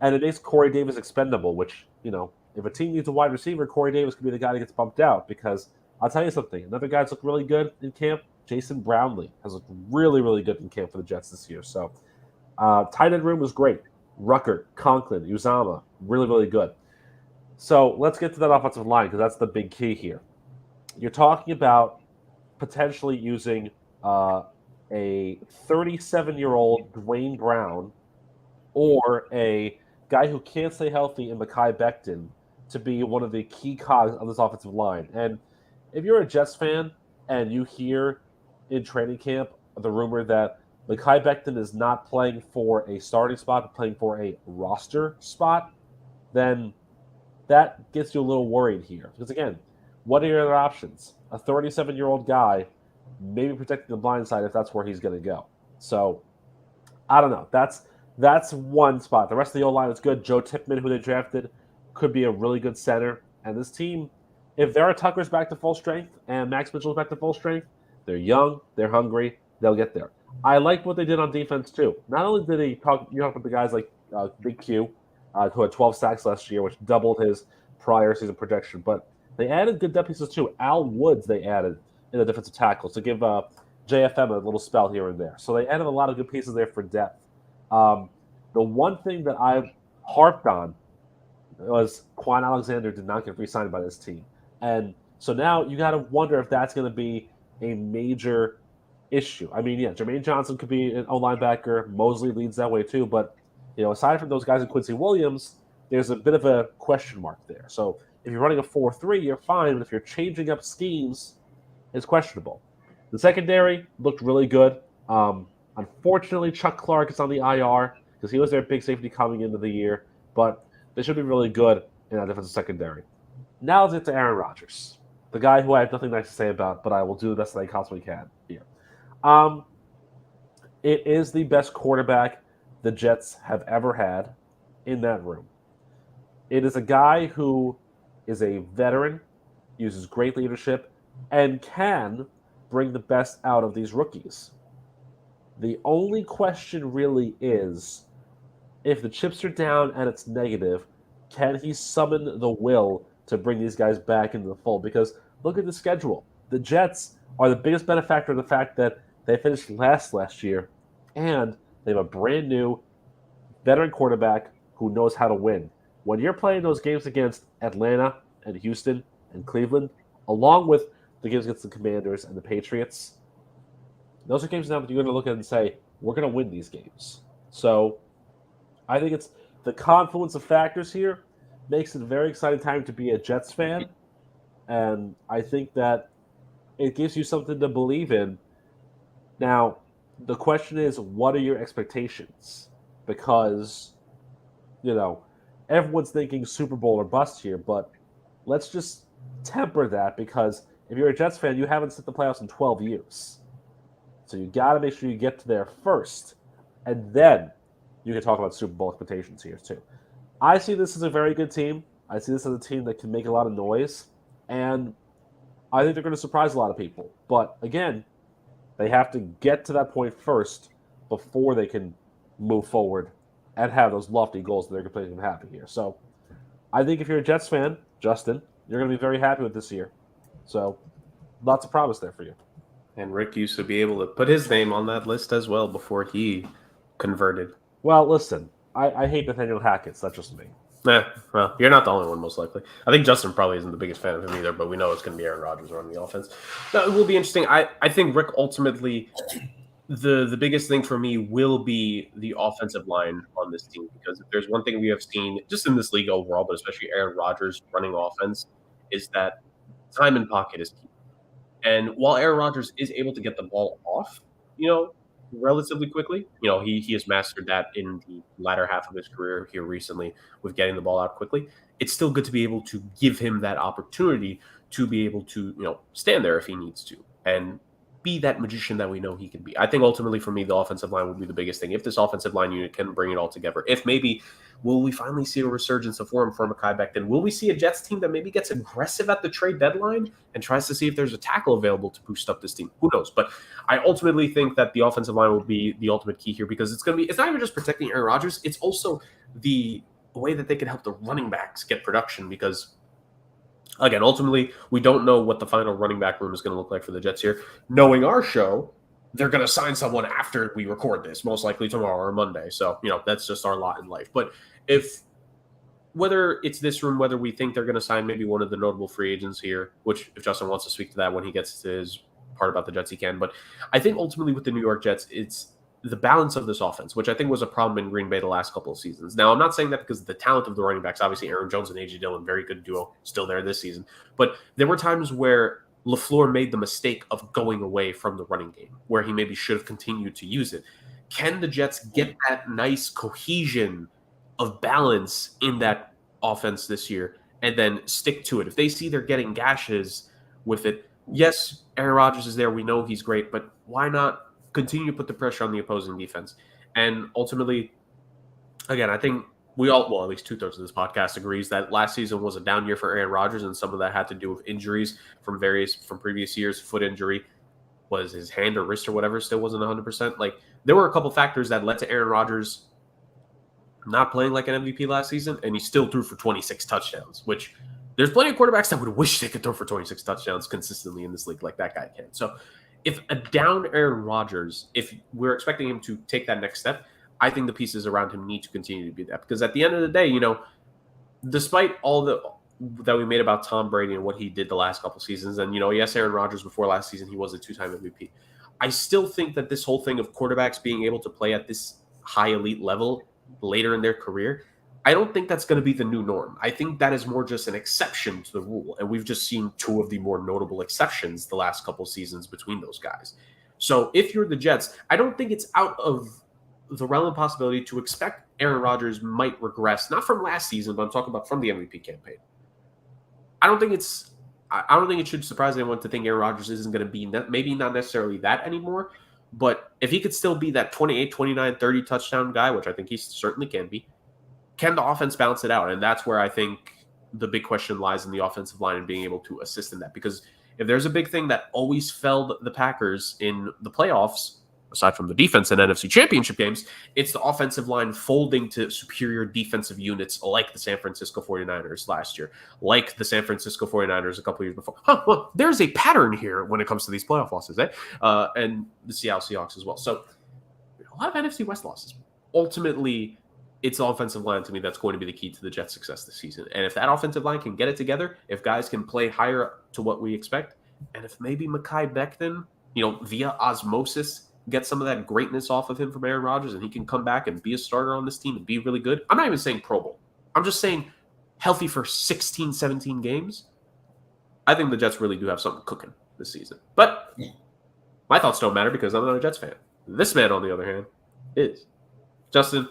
And it makes Corey Davis expendable, which, if a team needs a wide receiver, Corey Davis could be the guy that gets bumped out because I'll tell you something. Another guy that's looked really good in camp, Jason Brownlee, has looked really, really good in camp for the Jets this year. So tight end room was great. Ruckert, Conklin, Uzama, really, really good. So let's get to that offensive line because that's the big key here. You're talking about potentially using a 37-year-old Dwayne Brown or a guy who can't stay healthy in Mekhi Becton to be one of the key cogs of this offensive line. And if you're a Jets fan and you hear in training camp the rumor that Mekhi Becton is not playing for a starting spot but playing for a roster spot, then that gets you a little worried here. Because again, what are your other options? A 37-year-old guy maybe protecting the blind side if that's where he's going to go. So, I don't know. That's one spot. The rest of the O-line is good. Joe Tippmann, who they drafted, could be a really good center. And this team, if Vera Tucker's back to full strength and Max Mitchell's back to full strength, they're young, they're hungry, they'll get there. I liked what they did on defense too. Not only did you talk about the guys like Big Q, who had 12 sacks last year, which doubled his prior season projection, but they added good depth pieces too. Al Woods they added in the defensive tackles to give JFM a little spell here and there. So they added a lot of good pieces there for depth. The one thing that I harped on was Quan Alexander did not get re-signed by this team. And so now you got to wonder if that's going to be a major issue. I mean, yeah, Jermaine Johnson could be an O linebacker. Mosley leads that way too. But, aside from those guys in Quincy Williams, there's a bit of a question mark there. So if you're running a 4-3, you're fine. But if you're changing up schemes, it's questionable. The secondary looked really good. Unfortunately, Chuck Clark is on the IR because he was their big safety coming into the year. But they should be really good in that defensive secondary. Now let's get to Aaron Rodgers, the guy who I have nothing nice to say about, but I will do the best that I possibly can here. It is the best quarterback the Jets have ever had in that room. It is a guy who is a veteran, uses great leadership, and can bring the best out of these rookies. The only question really is, if the chips are down and it's negative, can he summon the will to bring these guys back into the fold? Because look at the schedule. The Jets are the biggest benefactor of the fact that they finished last year, and they have a brand new veteran quarterback who knows how to win. When you're playing those games against Atlanta and Houston and Cleveland, along with the games against the Commanders and the Patriots, those are games now that you're going to look at and say, we're going to win these games. So I think it's the confluence of factors here makes it a very exciting time to be a Jets fan. And I think that it gives you something to believe in. Now, the question is, what are your expectations? Because, everyone's thinking Super Bowl or bust here, but let's just temper that, because if you're a Jets fan, you haven't set the playoffs in 12 years. So you got to make sure you get to there first, and then you can talk about Super Bowl expectations here too. I see this as a very good team. I see this as a team that can make a lot of noise, and I think they're going to surprise a lot of people. But again, they have to get to that point first before they can move forward and have those lofty goals that they're completely happy here. So I think if you're a Jets fan, Justin, you're going to be very happy with this year. So lots of promise there for you. And Rick used to be able to put his name on that list as well before he converted. Well, listen, I hate Nathaniel Hackett. So that's just me. Well, you're not the only one, most likely. I think Justin probably isn't the biggest fan of him either, but we know it's going to be Aaron Rodgers running the offense. No, it will be interesting. I think Rick ultimately, the biggest thing for me will be the offensive line on this team, because if there's one thing we have seen just in this league overall, but especially Aaron Rodgers running offense, is that time in pocket is key. And while Aaron Rodgers is able to get the ball off, relatively quickly, he has mastered that in the latter half of his career here recently with getting the ball out quickly. It's still good to be able to give him that opportunity to be able to, stand there if he needs to and be that magician that we know he can be. I think ultimately for me, the offensive line would be the biggest thing. If this offensive line unit can bring it all together, if maybe will we finally see a resurgence of form for Mekhi Becton? Will we see a Jets team that maybe gets aggressive at the trade deadline and tries to see if there's a tackle available to boost up this team? Who knows? But I ultimately think that the offensive line will be the ultimate key here, because it's not even just protecting Aaron Rodgers, it's also the way that they can help the running backs get production, because again, ultimately, we don't know what the final running back room is going to look like for the Jets here. Knowing our show, they're going to sign someone after we record this, most likely tomorrow or Monday. So, that's just our lot in life. But whether it's this room, whether we think they're going to sign maybe one of the notable free agents here, which if Justin wants to speak to that when he gets to his part about the Jets, he can. But I think ultimately with the New York Jets, it's the balance of this offense, which I think was a problem in Green Bay the last couple of seasons. Now, I'm not saying that because of the talent of the running backs. Obviously, Aaron Jones and A.J. Dillon, very good duo, still there this season. But there were times where LaFleur made the mistake of going away from the running game, where he maybe should have continued to use it. Can the Jets get that nice cohesion of balance in that offense this year and then stick to it? If they see they're getting gashes with it, yes, Aaron Rodgers is there. We know he's great, but why not continue to put the pressure on the opposing defense? And ultimately, again, I think we all, well, at least 2/3 of this podcast agrees that last season was a down year for Aaron Rodgers, and some of that had to do with injuries from previous years. Foot injury, was his hand or wrist or whatever, still wasn't 100%. Like, there were a couple factors that led to Aaron Rodgers not playing like an MVP last season, and he still threw for 26 touchdowns, which there's plenty of quarterbacks that would wish they could throw for 26 touchdowns consistently in this league like that guy can. So if a down Aaron Rodgers, if we're expecting him to take that next step, I think the pieces around him need to continue to be that. Because at the end of the day, despite all that we made about Tom Brady and what he did the last couple seasons, and, yes, Aaron Rodgers before last season, he was a 2-time MVP. I still think that this whole thing of quarterbacks being able to play at this high elite level later in their career, I don't think that's going to be the new norm. I think that is more just an exception to the rule. And we've just seen two of the more notable exceptions the last couple seasons between those guys. So if you're the Jets, I don't think it's out of the realm of possibility to expect Aaron Rodgers might regress, not from last season, but I'm talking about from the MVP campaign. I don't think it should surprise anyone to think Aaron Rodgers isn't going to be, maybe not necessarily that anymore, but if he could still be that 28, 29, 30 touchdown guy, which I think he certainly can be, can the offense balance it out? And that's where I think the big question lies in the offensive line and being able to assist in that. Because if there's a big thing that always failed the Packers in the playoffs, aside from the defense and NFC championship games, it's the offensive line folding to superior defensive units like the San Francisco 49ers last year, like the San Francisco 49ers a couple years before. Well, there's a pattern here when it comes to these playoff losses, and the Seattle Seahawks as well. So a lot of NFC West losses. Ultimately, it's the offensive line to me that's going to be the key to the Jets' success this season. And if that offensive line can get it together, if guys can play higher to what we expect, and if maybe Mekhi Becton, via osmosis, get some of that greatness off of him from Aaron Rodgers, and he can come back and be a starter on this team and be really good. I'm not even saying Pro Bowl. I'm just saying healthy for 16, 17 games. I think the Jets really do have something cooking this season. But my thoughts don't matter because I'm not a Jets fan. This man, on the other hand, is. Justin,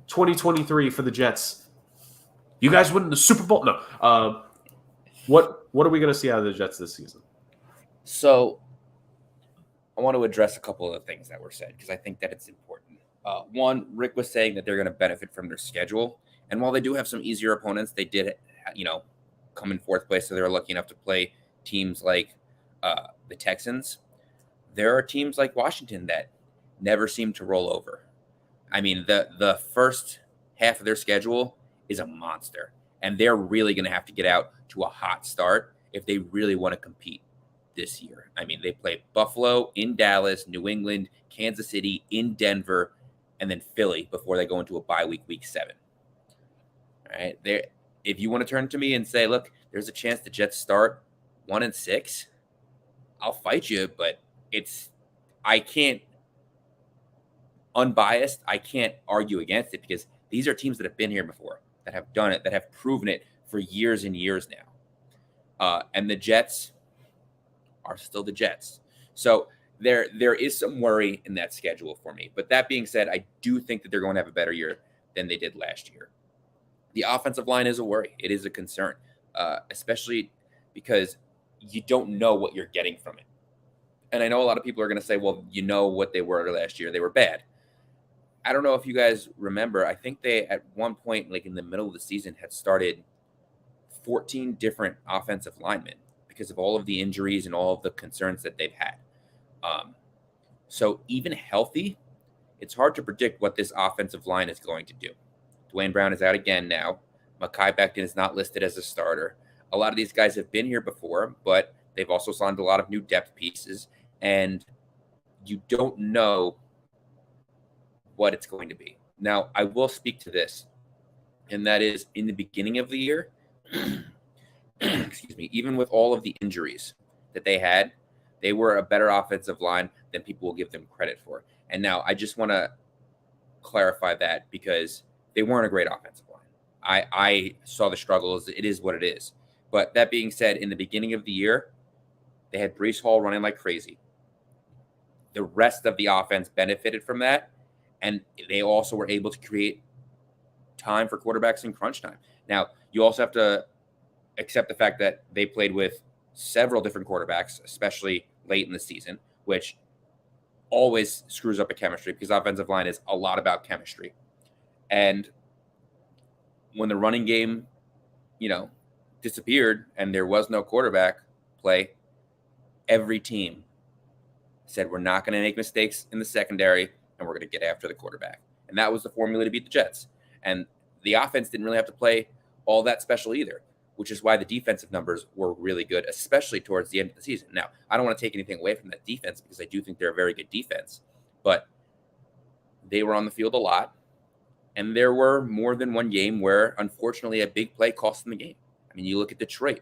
2023 for the Jets. You guys win the Super Bowl? No. What are we going to see out of the Jets this season? So I want to address a couple of things that were said because I think that it's important. One, Rick was saying that they're going to benefit from their schedule. And while they do have some easier opponents, they did, come in fourth place. So they were lucky enough to play teams like the Texans. There are teams like Washington that never seem to roll over. I mean, the first half of their schedule is a monster. And they're really going to have to get out to a hot start if they really want to compete this year. I mean, they play Buffalo, in Dallas, New England, Kansas City, in Denver, and then Philly before they go into a bye week, week 7. All right. If you want to turn to me and say, look, there's a chance the Jets start 1-6, I'll fight you, but I can't, unbiased, I can't argue against it because these are teams that have been here before, that have done it, that have proven it for years and years now. And the Jets are still the Jets. So there is some worry in that schedule for me. But that being said, I do think that they're going to have a better year than they did last year. The offensive line is a worry. It is a concern, especially because you don't know what you're getting from it. And I know a lot of people are going to say, well, you know what they were last year. They were bad. I don't know if you guys remember. I think they, at one point, like in the middle of the season, had started 14 different offensive linemen because of all of the injuries and all of the concerns that they've had. So even healthy, it's hard to predict what this offensive line is going to do. Dwayne Brown is out again now. Mekhi Becton is not listed as a starter. A lot of these guys have been here before, but they've also signed a lot of new depth pieces, and you don't know what it's going to be. Now, I will speak to this, and that is in the beginning of the year, excuse me, even with all of the injuries that they had, they were a better offensive line than people will give them credit for. And now I just want to clarify that because they weren't a great offensive line. I saw the struggles. It is what it is. But that being said, in the beginning of the year, they had Breece Hall running like crazy. The rest of the offense benefited from that, and they also were able to create time for quarterbacks in crunch time. Now, you also have to accept the fact that they played with several different quarterbacks, especially late in the season, which always screws up a chemistry because offensive line is a lot about chemistry. And when the running game, disappeared and there was no quarterback play, every team said, we're not going to make mistakes in the secondary and we're going to get after the quarterback. And that was the formula to beat the Jets. And the offense didn't really have to play all that special either, which is why the defensive numbers were really good, especially towards the end of the season. Now, I don't want to take anything away from that defense because I do think they're a very good defense, but they were on the field a lot. And there were more than one game where, unfortunately, a big play cost them the game. I mean, you look at Detroit,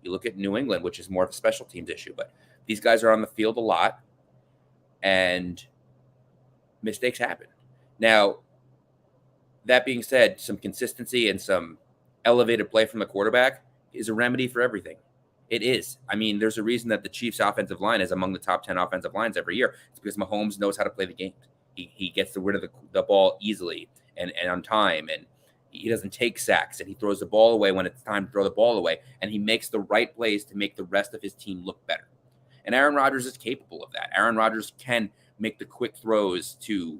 you look at New England, which is more of a special teams issue, but these guys are on the field a lot and mistakes happen. Now, that being said, some consistency and some elevated play from the quarterback is a remedy for everything. It is. I mean, there's a reason that the Chiefs' offensive line is among the top 10 offensive lines every year. It's because Mahomes knows how to play the game. He gets rid of the ball easily and on time, and he doesn't take sacks, and he throws the ball away when it's time to throw the ball away, and he makes the right plays to make the rest of his team look better. And Aaron Rodgers is capable of that. Aaron Rodgers can make the quick throws to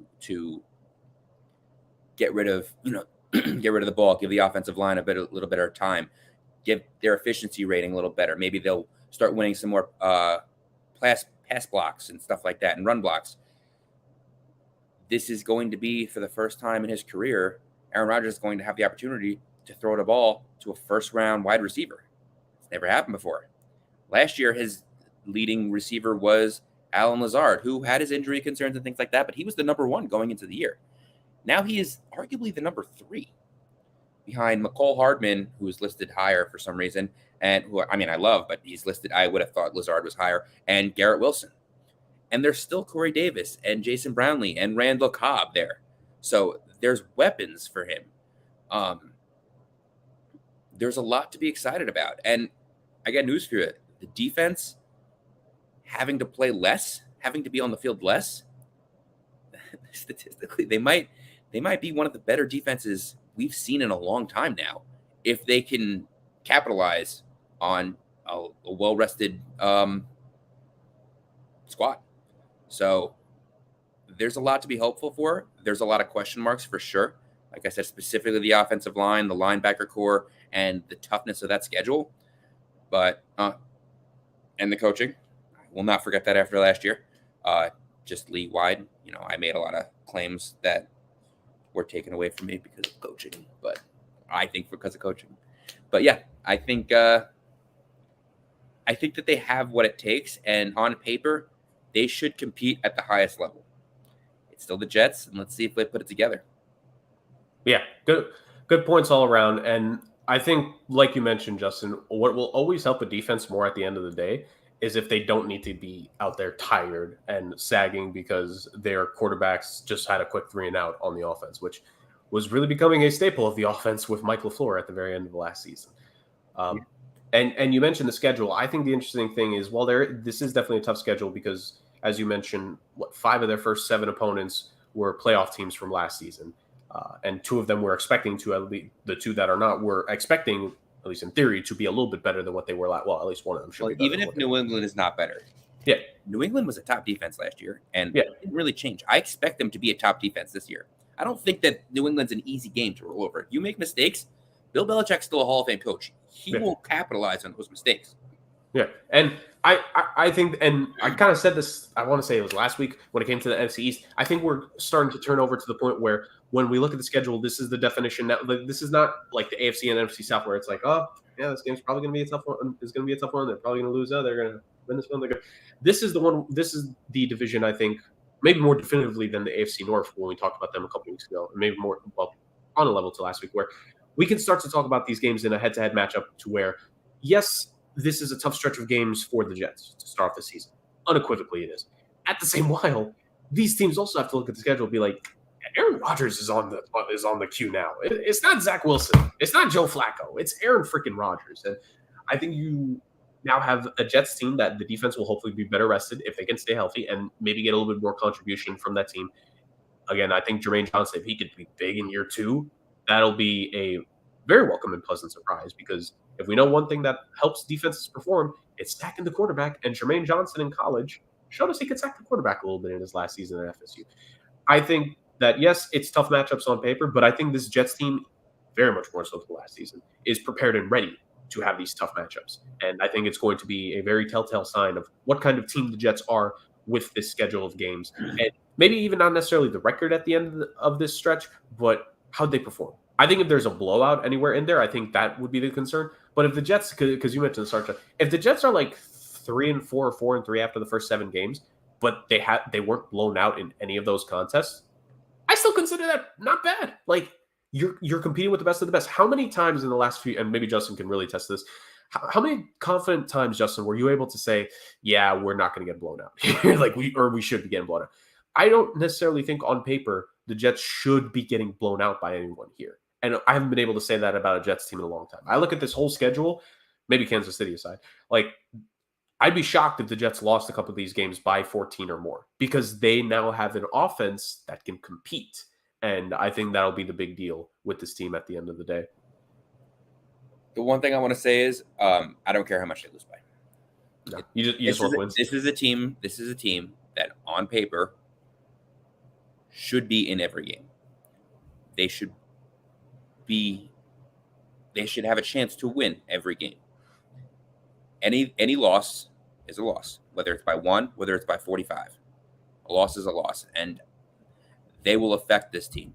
get rid of the ball, give the offensive line a little better time, give their efficiency rating a little better. Maybe they'll start winning some more pass blocks and stuff like that, and run blocks. This is going to be, for the first time in his career, Aaron Rodgers is going to have the opportunity to throw the ball to a first-round wide receiver. It's never happened before. Last year, his leading receiver was Allen Lazard, who had his injury concerns and things like that, but he was the number one going into the year. Now he is arguably the number 3 behind McCole Hardman, who is listed higher for some reason, and who, I mean, I love, but he's listed, I would have thought Lazard was higher, and Garrett Wilson. And there's still Corey Davis and Jason Brownlee and Randall Cobb there. So there's weapons for him. There's a lot to be excited about. And I got news for you. The defense having to play less, having to be on the field less, statistically, they might be one of the better defenses we've seen in a long time now, if they can capitalize on a well-rested squad. So there's a lot to be hopeful for. There's a lot of question marks for sure. Like I said, specifically the offensive line, the linebacker core, and the toughness of that schedule. But and the coaching, I will not forget that after last year. Just league-wide, I made a lot of claims that were taken away from me because of coaching, but I think because of coaching. But yeah, I think that they have what it takes, and on paper, they should compete at the highest level. It's still the Jets, and let's see if they put it together. Yeah, good points all around. And I think, like you mentioned, Justin, what will always help a defense more at the end of the day is if they don't need to be out there tired and sagging because their quarterbacks just had a quick 3-and-out on the offense, which was really becoming a staple of the offense with Mike LaFleur at the very end of the last season. And you mentioned the schedule. I think the interesting thing is, this is definitely a tough schedule because, as you mentioned, 5 of their first 7 opponents were playoff teams from last season. And 2 of them were expecting to, at least the 2 that are not, were expecting, at least in theory, to be a little bit better than what they were. At least one of them should be better. Even if New England is not better. Yeah. New England was a top defense last year, and it didn't really change. I expect them to be a top defense this year. I don't think that New England's an easy game to roll over. You make mistakes, Bill Belichick's still a Hall of Fame coach. He will capitalize on those mistakes. Yeah, and I think, and I kind of said this, I want to say it was last week when it came to the AFC East, I think we're starting to turn over to the point where when we look at the schedule, this is the definition. That this is not like the AFC and NFC South where it's like, oh, yeah, this game's probably going to be a tough one. It's going to be a tough one. They're probably going to lose. They're going to win this one. This is the one. This is the division, I think, maybe more definitively than the AFC North when we talked about them a couple weeks ago, maybe more on a level to last week, where we can start to talk about these games in a head-to-head matchup to where, yes, this is a tough stretch of games for the Jets to start off the season. Unequivocally, it is. At the same while, these teams also have to look at the schedule and be like, Aaron Rodgers is on the queue now. It's not Zach Wilson. It's not Joe Flacco. It's Aaron freaking Rodgers. And I think you now have a Jets team that the defense will hopefully be better rested if they can stay healthy and maybe get a little bit more contribution from that team. Again, I think Jermaine Johnson, if he could be big in year 2, that'll be a very welcome and pleasant surprise, because if we know one thing that helps defenses perform, it's sacking the quarterback. And Jermaine Johnson in college showed us he could sack the quarterback a little bit in his last season at FSU. I think that, yes, it's tough matchups on paper, but I think this Jets team, very much more so than last season, is prepared and ready to have these tough matchups. And I think it's going to be a very telltale sign of what kind of team the Jets are with this schedule of games. And maybe even not necessarily the record at the end of this stretch, but how they perform. I think if there's a blowout anywhere in there, I think that would be the concern. But if the Jets, because you mentioned the start, if the Jets are like 3-4 or 4-3 after the first 7 games, but they weren't blown out in any of those contests, I still consider that not bad. Like you're competing with the best of the best. How many times in the last few, and maybe Justin can really test this, how many confident times, Justin, were you able to say, yeah, we're not going to get blown out like we should be getting blown out? I don't necessarily think on paper the Jets should be getting blown out by anyone here. And I haven't been able to say that about a Jets team in a long time. I look at this whole schedule, maybe Kansas City aside, like I'd be shocked if the Jets lost a couple of these games by 14 or more because they now have an offense that can compete. And I think that'll be the big deal with this team at the end of the day. The one thing I want to say is I don't care how much they lose by. No, you just want wins. This is a team that on paper should be in every game. They should have a chance to win every game. Any loss is a loss, whether it's by 1, whether it's by 45. A loss is a loss, and they will affect this team.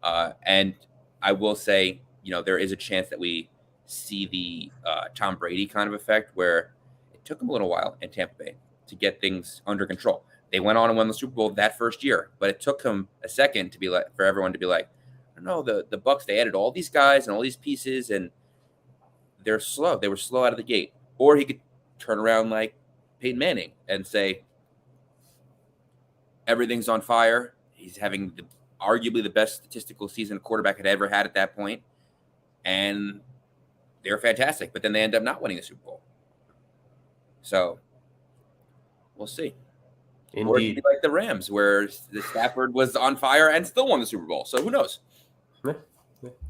And I will say, there is a chance that we see the Tom Brady kind of effect where it took them a little while in Tampa Bay to get things under control. They went on and won the Super Bowl that first year, but it took them a second for everyone to be like, no, the Bucs, they added all these guys and all these pieces, and they're slow. They were slow out of the gate. Or he could turn around like Peyton Manning and say, everything's on fire. He's having arguably the best statistical season a quarterback had ever had at that point. And they're fantastic, but then they end up not winning the Super Bowl. So we'll see. Indeed. Or it'd be like the Rams, where the Stafford was on fire and still won the Super Bowl. So who knows?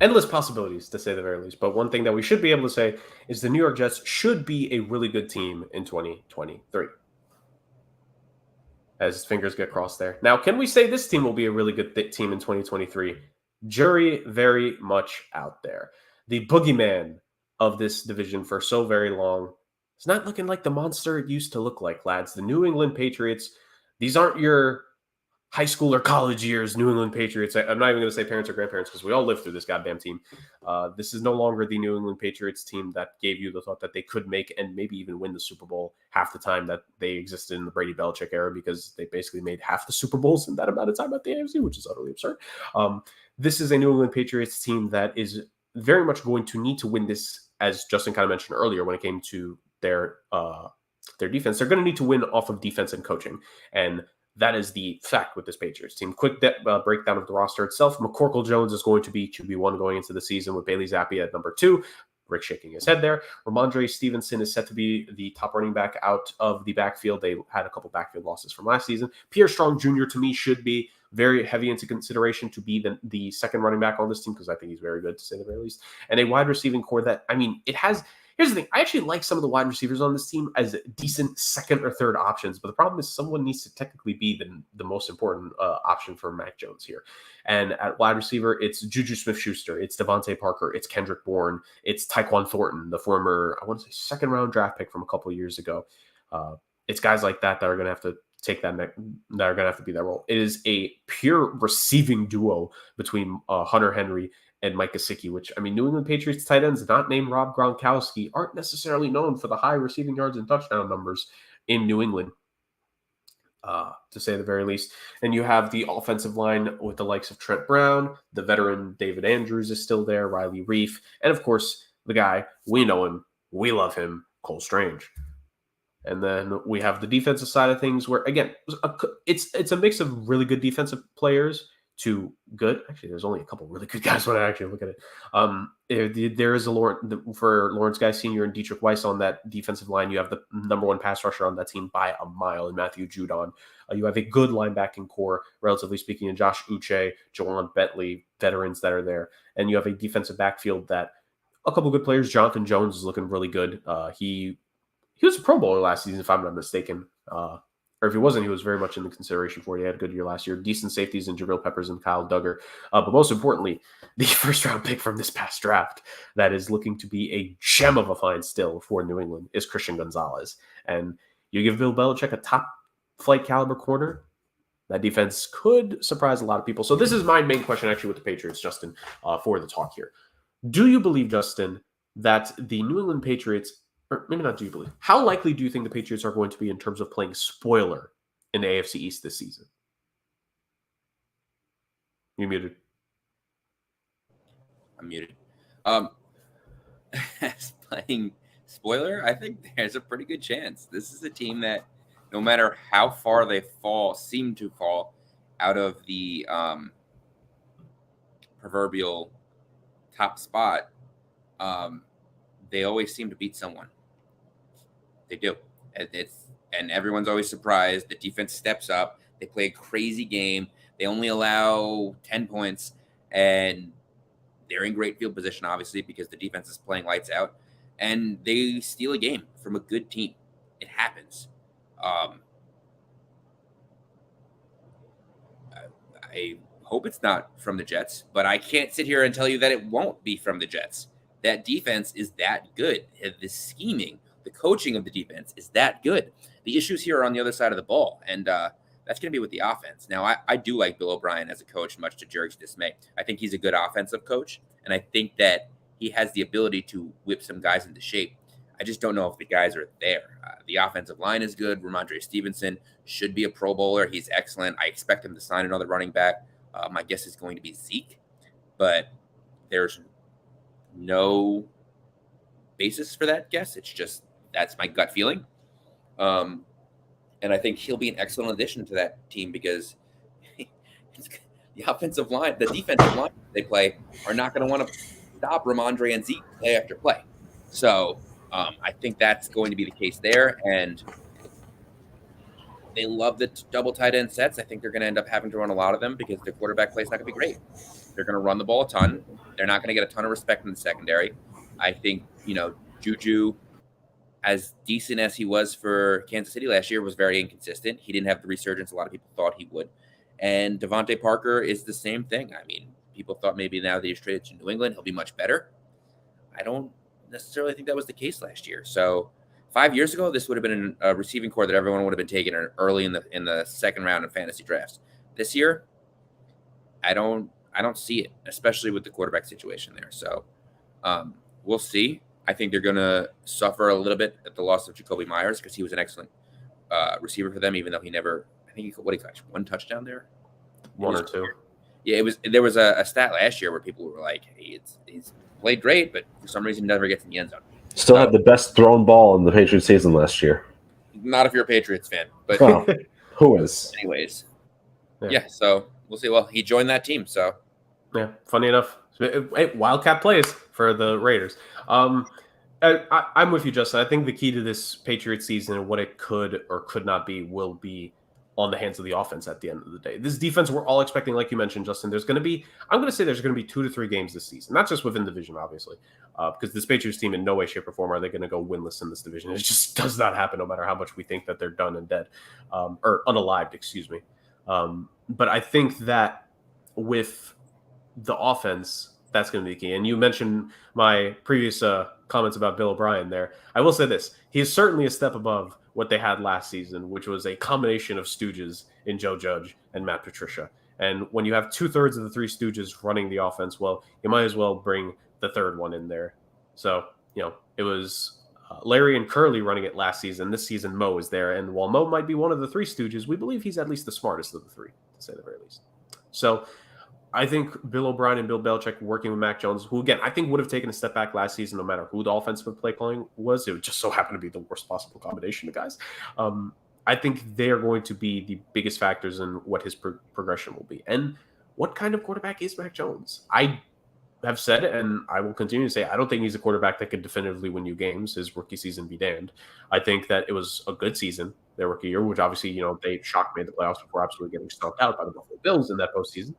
Endless possibilities, to say the very least. But one thing that we should be able to say is the New York Jets should be a really good team in 2023. As fingers get crossed there. Now, can we say this team will be a really good team in 2023? Jury very much out there. The boogeyman of this division for so very long is not looking like the monster it used to look like, lads. The New England Patriots, these aren't your high school or college years New England Patriots. I'm not even going to say parents or grandparents because we all lived through this goddamn team. This is no longer the New England Patriots team that gave you the thought that they could make and maybe even win the Super Bowl half the time that they existed in the Brady Belichick era, because they basically made half the Super Bowls in that amount of time at the AFC, which is utterly absurd. This is a New England Patriots team that is very much going to need to win this, as Justin kind of mentioned earlier when it came to their defense. They're going to need to win off of defense and coaching. And that is the fact with this Patriots team. Quick breakdown of the roster itself. McCorkle Jones is going to be QB1 going into the season with Bailey Zappi at number 2. Rick shaking his head there. Ramondre Stevenson is set to be the top running back out of the backfield. They had a couple backfield losses from last season. Pierre Strong Jr. to me should be very heavy into consideration to be the second running back on this team, because I think he's very good, to say the very least. And a wide receiving core that, it has... Here's the thing. I actually like some of the wide receivers on this team as decent second or third options, but the problem is someone needs to technically be the most important option for Mac Jones here. And at wide receiver, it's Juju Smith-Schuster, it's Devontae Parker, it's Kendrick Bourne, it's Tyquan Thornton, the former, I want to say, second-round draft pick from a couple of years ago. It's guys like that are going to have to take that are going to have to be that role. It is a pure receiving duo between Hunter Henry and Mike Gesicki, which, New England Patriots tight ends not named Rob Gronkowski aren't necessarily known for the high receiving yards and touchdown numbers in New England, to say the very least. And you have the offensive line with the likes of Trent Brown, the veteran David Andrews is still there, Riley Reif, and of course, the guy, we know him, we love him, Cole Strange. And then we have the defensive side of things where, again, it's a mix of really good defensive players to good. Actually, there's only a couple really good guys when I actually look at it. There is for Lawrence Guy Sr. and Dietrich Weiss on that defensive line. You have the number one pass rusher on that team by a mile in Matthew Judon. You have a good linebacking core, relatively speaking, in Josh Uche, Jawan Bentley, veterans that are there. And you have a defensive backfield that a couple good players. Jonathan Jones is looking really good. He was a Pro Bowler last season, if I'm not mistaken. or if he wasn't, he was very much in the consideration for it. He had a good year last year. Decent safeties in Jabril Peppers and Kyle Duggar. But most importantly, the first-round pick from this past draft that is looking to be a gem of a find still for New England is Christian Gonzalez. And you give Bill Belichick a top-flight caliber corner, that defense could surprise a lot of people. So this is my main question actually with the Patriots, Justin, for the talk here. Do you believe, Justin, that the New England Patriots, or maybe not do you believe, how likely do you think the Patriots are going to be in terms of playing spoiler in the AFC East this season? You muted. I'm muted. Playing spoiler, I think there's a pretty good chance. This is a team that, no matter how far they seem to fall out of the proverbial top spot, they always seem to beat someone. They do. And everyone's always surprised. The defense steps up. They play a crazy game. They only allow 10 points, and they're in great field position, obviously, because the defense is playing lights out, and they steal a game from a good team. It happens. I hope it's not from the Jets, but I can't sit here and tell you that it won't be from the Jets. That defense is that good. The scheming, the coaching of the defense is that good. The issues here are on the other side of the ball, and that's going to be with the offense. Now, I do like Bill O'Brien as a coach, much to Jerry's dismay. I think he's a good offensive coach, and I think that he has the ability to whip some guys into shape. I just don't know if the guys are there. The offensive line is good. Ramondre Stevenson should be a Pro Bowler. He's excellent. I expect him to sign another running back. My guess is going to be Zeke, but there's no basis for that guess. It's just that's my gut feeling. And I think he'll be an excellent addition to that team because the offensive line, the defensive line they play are not going to want to stop Ramondre and Zeke play after play. So I think that's going to be the case there. And they love the double tight end sets. I think they're going to end up having to run a lot of them because their quarterback play is not going to be great. They're going to run the ball a ton. They're not going to get a ton of respect in the secondary. I think, Juju, as decent as he was for Kansas City last year, was very inconsistent. He didn't have the resurgence a lot of people thought he would. And Devontae Parker is the same thing. I mean, people thought maybe now that he's traded to New England, he'll be much better. I don't necessarily think that was the case last year. So 5 years ago, this would have been a receiving core that everyone would have been taking early in the second round of fantasy drafts. This year, I don't see it, especially with the quarterback situation there. So we'll see. I think they're going to suffer a little bit at the loss of Jacoby Myers because he was an excellent receiver for them, even though he never – I think he got one touchdown there. One or two. Yeah, there was a stat last year where people were like, hey, he's played great, but for some reason he never gets in the end zone. Still had the best thrown ball in the Patriots season last year. Not if you're a Patriots fan, but who is? Anyways, yeah. So we'll see. Well, he joined that team, so yeah. Funny enough, Wildcat plays for the Raiders. I'm with you, Justin. I think the key to this Patriots season and what it could or could not be will be on the hands of the offense at the end of the day. This defense, we're all expecting, like you mentioned, Justin, there's going to be 2 to 3 games this season, not just within the division, obviously, because this Patriots team in no way, shape, or form are they going to go winless in this division. It just does not happen, no matter how much we think that they're done and dead, or unalived, excuse me. But I think that with the offense, that's going to be the key. And you mentioned my previous comments about Bill O'Brien there. I will say this. He is certainly a step above what they had last season, which was a combination of stooges in Joe Judge and Matt Patricia. And when you have 2/3 of the 3 stooges running the offense, well, you might as well bring the third one in there. So, it was Larry and Curly running it last season. This season, Mo is there. And while Mo might be one of the 3 stooges, we believe he's at least the smartest of the 3, to say the very least. So I think Bill O'Brien and Bill Belichick working with Mac Jones, who, again, I think would have taken a step back last season no matter who the offensive play calling was. It would just so happen to be the worst possible combination of guys. I think they are going to be the biggest factors in what his progression will be. And what kind of quarterback is Mac Jones? I have said it, and I will continue to say, I don't think he's a quarterback that could definitively win you games. His rookie season be damned. I think that it was a good season, their rookie year, which obviously, they shocked me in the playoffs before absolutely getting stomped out by the Buffalo Bills in that postseason.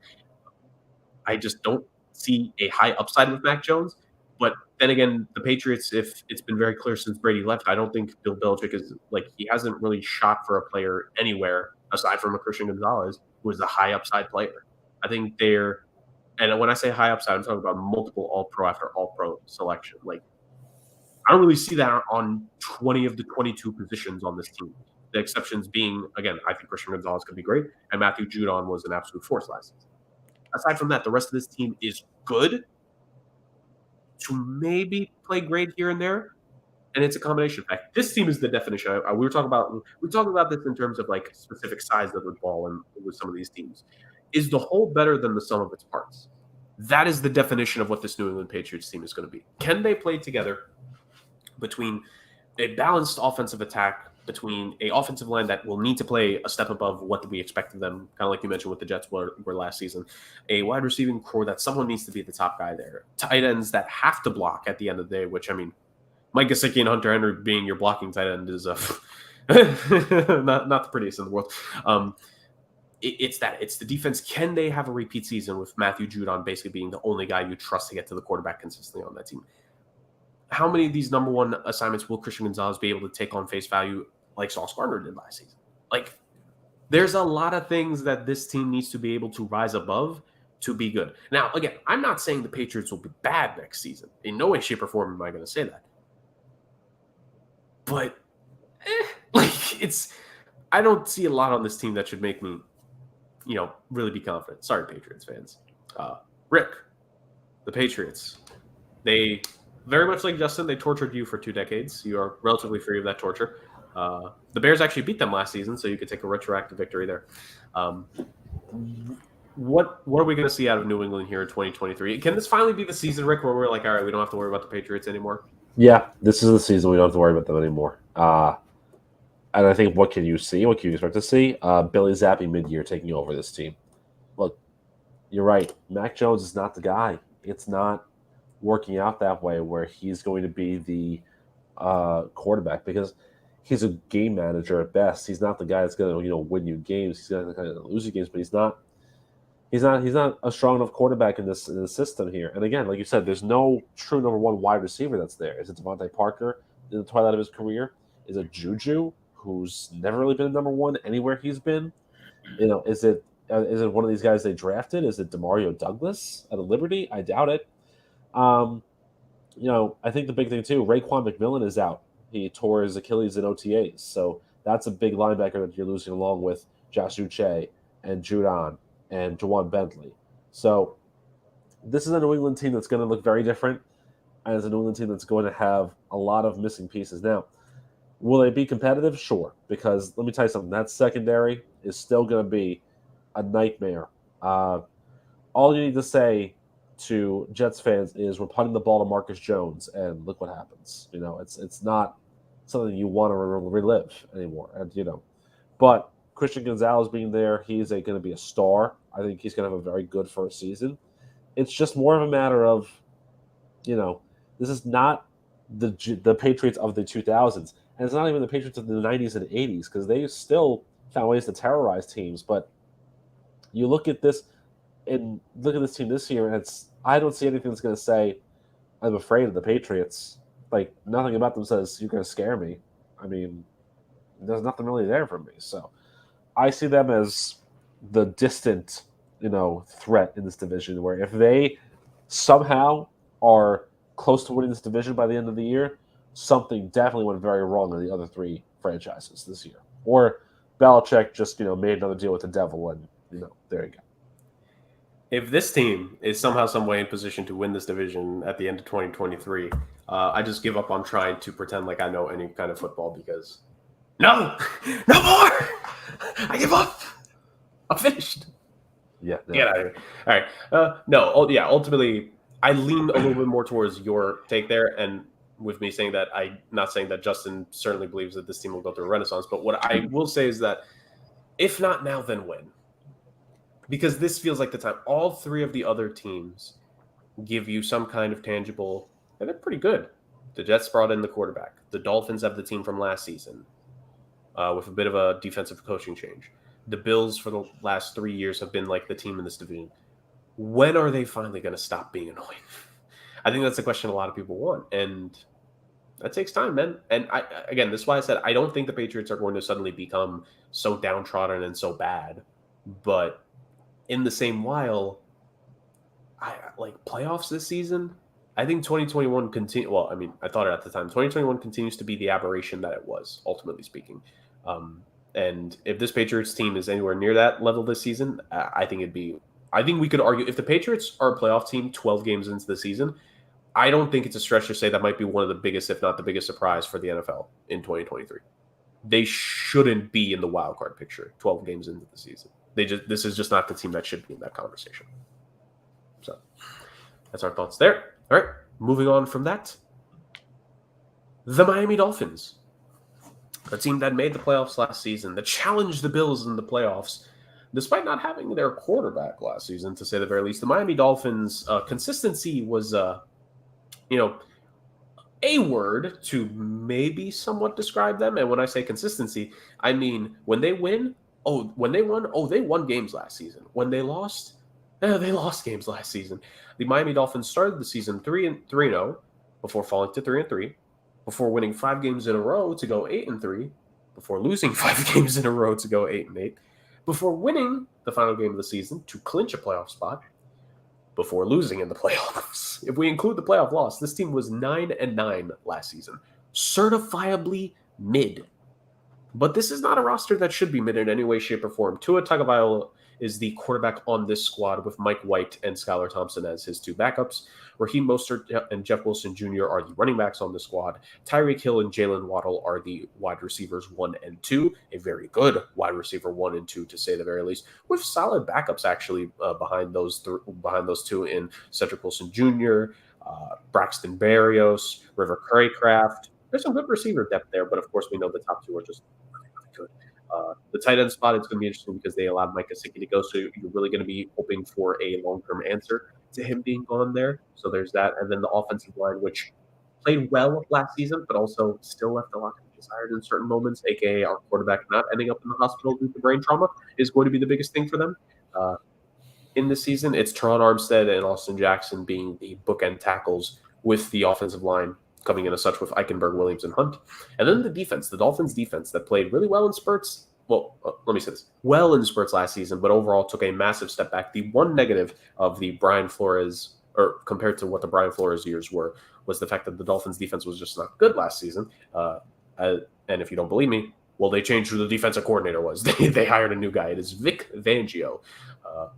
I just don't see a high upside with Mac Jones, But then again, the Patriots, if it's been very clear since Brady left, I don't think Bill Belichick is like he hasn't really shot for a player anywhere aside from a Christian Gonzalez, who is a high upside player. I think they're, and when I say high upside, I'm talking about multiple All Pro after All Pro selection. Like I don't really see that on 20 of the 22 positions on this team. The exceptions being, again, I think Christian Gonzalez could be great, and Matthew Judon was an absolute force last season. Aside from that, the rest of this team is good to maybe play great here and there, and it's a combination fact. This team is the definition. We were talking about this in terms of like specific size of the ball and with some of these teams. Is the whole better than the sum of its parts? That is the definition of what this New England Patriots team is going to be. Can they play together between a balanced offensive attack, between a offensive line that will need to play a step above what we expect of them, kind of like you mentioned with the Jets were last season, a wide receiving core that someone needs to be the top guy there, tight ends that have to block at the end of the day, which, I mean, Mike Gesicki and Hunter Henry being your blocking tight end is not the prettiest in the world. It's the defense. Can they have a repeat season with Matthew Judon basically being the only guy you trust to get to the quarterback consistently on that team? How many of these number one assignments will Christian Gonzalez be able to take on face value like Sauce Gardner did last season? Like, there's a lot of things that this team needs to be able to rise above to be good. Now, again, I'm not saying the Patriots will be bad next season. In no way, shape, or form am I going to say that. But, I don't see a lot on this team that should make me, really be confident. Sorry, Patriots fans. Rick, the Patriots, they very much like Justin, they tortured you for 2 decades. You are relatively free of that torture. The Bears actually beat them last season, so you could take a retroactive victory there. What are we going to see out of New England here in 2023? Can this finally be the season, Rick, where we're like, all right, we don't have to worry about the Patriots anymore? Yeah, this is the season. We don't have to worry about them anymore. And I think what can you see? What can you expect to see? Billy Zappi mid-year taking over this team. Look, you're right. Mac Jones is not the guy. It's not working out that way where he's going to be the quarterback because he's a game manager at best. He's not the guy that's going to win you games. He's going to lose you games, but he's not a strong enough quarterback in this system here. And again, like you said, there's no true number one wide receiver that's there. Is it Devontae Parker in the twilight of his career? Is it Juju, who's never really been number one anywhere he's been? Is it one of these guys they drafted? Is it Demario Douglas out of Liberty? I doubt it. I think the big thing too, Raekwon McMillan is out. He tore his Achilles in OTAs, so that's a big linebacker that you're losing along with Josh Uche and Judon and Jawan Bentley. So this is a New England team that's going to look very different, and it's a New England team that's going to have a lot of missing pieces. Now, will they be competitive? Sure, because let me tell you something. That secondary is still going to be a nightmare. All you need to say to Jets fans is we're punting the ball to Marcus Jones, and look what happens. It's not something you want to relive anymore. And but Christian Gonzalez being there, he's going to be a star. I think he's going to have a very good first season. It's just more of a matter of, this is not the Patriots of the 2000s, and it's not even the Patriots of the 90s and 80s because they still found ways to terrorize teams. But you look at this and look at this team this year, and I don't see anything that's going to say I'm afraid of the Patriots. Like, nothing about them says you're going to scare me. I mean, there's nothing really there for me. So I see them as the distant, threat in this division, where if they somehow are close to winning this division by the end of the year, something definitely went very wrong in the other 3 franchises this year. Or Belichick just, made another deal with the devil, and, there you go. If this team is somehow, some way in position to win this division at the end of 2023, I just give up on trying to pretend like I know any kind of football because no more. I give up. I'm finished. Yeah. No. Get out of here. All right. Ultimately, I lean a little bit more towards your take there. And with me saying that, I'm not saying that Justin certainly believes that this team will go through a renaissance. But what I will say is that if not now, then when? Because this feels like the time. All 3 of the other teams give you some kind of tangible, and they're pretty good. The Jets brought in the quarterback. The Dolphins have the team from last season with a bit of a defensive coaching change. The Bills for the last 3 years have been like the team in this division. When are they finally going to stop being annoying? I think that's the question a lot of people want, and that takes time, man. And again, this is why I said I don't think the Patriots are going to suddenly become so downtrodden and so bad. But in the same while, I like playoffs this season. I think 2021 continue. Well, I mean, I thought it at the time. 2021 continues to be the aberration that it was, ultimately speaking. And if this Patriots team is anywhere near that level this season, I think it'd be. I think we could argue if the Patriots are a playoff team 12 games into the season, I don't think it's a stretch to say that might be one of the biggest, if not the biggest, surprise for the NFL in 2023. They shouldn't be in the wild card picture 12 games into the season. This is just not the team that should be in that conversation. So that's our thoughts there. All right, moving on from that. The Miami Dolphins, a team that made the playoffs last season, that challenged the Bills in the playoffs, despite not having their quarterback last season, to say the very least. The Miami Dolphins' consistency was a word to maybe somewhat describe them. And when I say consistency, I memean when they won, they won games last season. When they lost, they lost games last season. The Miami Dolphins started the season 3-0 before falling to 3-3, before winning 5 games in a row to go 8-3, before losing 5 games in a row to go 8-8, before winning the final game of the season to clinch a playoff spot, before losing in the playoffs. If we include the playoff loss, this team was 9-9 last season, certifiably mid. But this is not a roster that should be mid in any way, shape, or form. Tua Tagovailoa is the quarterback on this squad with Mike White and Skylar Thompson as his 2 backups. Raheem Mostert and Jeff Wilson Jr. are the running backs on the squad. Tyreek Hill and Jalen Waddle are the wide receivers 1 and 2. A very good wide receiver 1 and 2, to say the very least, with solid backups actually behind those 2 in Cedric Wilson Jr., Braxton Berrios, River Craycraft. There's some good receiver depth there, but of course we know the top 2 are just really, really good. The tight end spot, it's going to be interesting because they allowed Mike Gesicki to go, so you're really going to be hoping for a long-term answer to him being gone there. So there's that. And then the offensive line, which played well last season, but also still left a lot to be desired in certain moments, aka our quarterback not ending up in the hospital due to brain trauma, is going to be the biggest thing for them. In this season, it's Teron Armstead and Austin Jackson being the bookend tackles, with the offensive line coming in as such with Eichenberg, Williams, and Hunt. And then the defense, the Dolphins defense that played really well in spurts. Well, let me say this. Well in spurts last season, but overall took a massive step back. The one negative of the Brian Flores, or compared to what the Brian Flores years were, was the fact that the Dolphins defense was just not good last season. And if you don't believe me, well, they changed who the defensive coordinator was. They hired a new guy. It is Vic Fangio,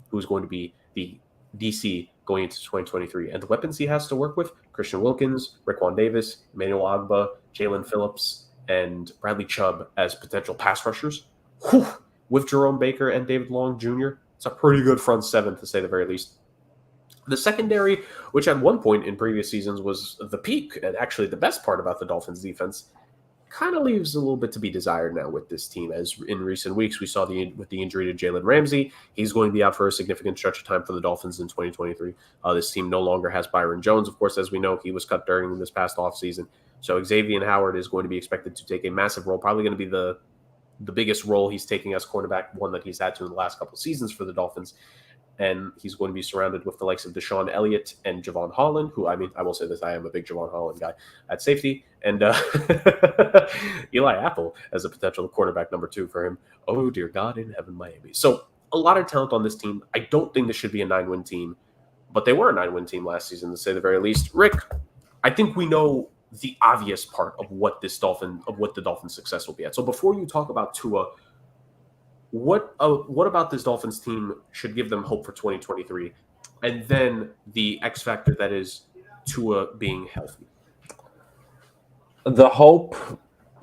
who's going to be the DC going into 2023. And the weapons he has to work with, Christian Wilkins, Raekwon Davis, Emmanuel Ogbah, Jalen Phillips, and Bradley Chubb as potential pass rushers. Whew, with Jerome Baker and David Long Jr., it's a pretty good front 7, to say the very least. The secondary, which at one point in previous seasons was the peak and actually the best part about the Dolphins defense, kind of leaves a little bit to be desired now with this team. As in recent weeks, we saw with the injury to Jalen Ramsey, he's going to be out for a significant stretch of time for the Dolphins in 2023. This team no longer has Byron Jones. Of course, as we know, he was cut during this past offseason. So Xavier Howard is going to be expected to take a massive role, probably going to be the biggest role he's taking as cornerback, one that he's had to in the last couple of seasons for the Dolphins. And he's going to be surrounded with the likes of Deshaun Elliott and Javon Holland, who, I mean, I will say this, I am a big Javon Holland guy at safety, and Eli Apple as a potential quarterback number 2 for him. Oh, dear God in heaven, Miami. So a lot of talent on this team. I don't think this should be a 9-win team, but they were a 9-win team last season, to say the very least. Rick, I think we know the obvious part of what the Dolphins' success will be at. So before you talk about Tua, what about this Dolphins team should give them hope for 2023? And then the X factor that is Tua being healthy. The hope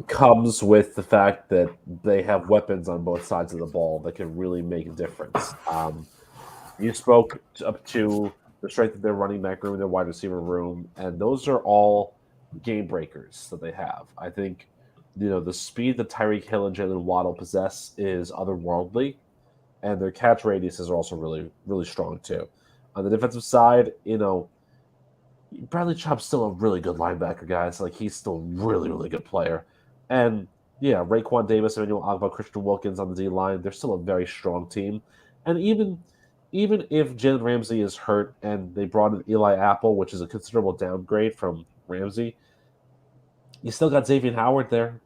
comes with the fact that they have weapons on both sides of the ball that can really make a difference. You spoke up to the strength of their running back room, their wide receiver room, and those are all game breakers that they have. I think the speed that Tyreek Hill and Jalen Waddle possess is otherworldly, and their catch radiuses are also really, really strong too. On the defensive side, Bradley Chubb's still a really good linebacker, guys. Like, he's still a really, really good player. And yeah, Raekwon Davis, Emmanuel Ogbah, Christian Wilkins on the D line, they're still a very strong team. And even even if Jalen Ramsey is hurt and they brought in Eli Apple, which is a considerable downgrade from Ramsey, you still got Xavier Howard there,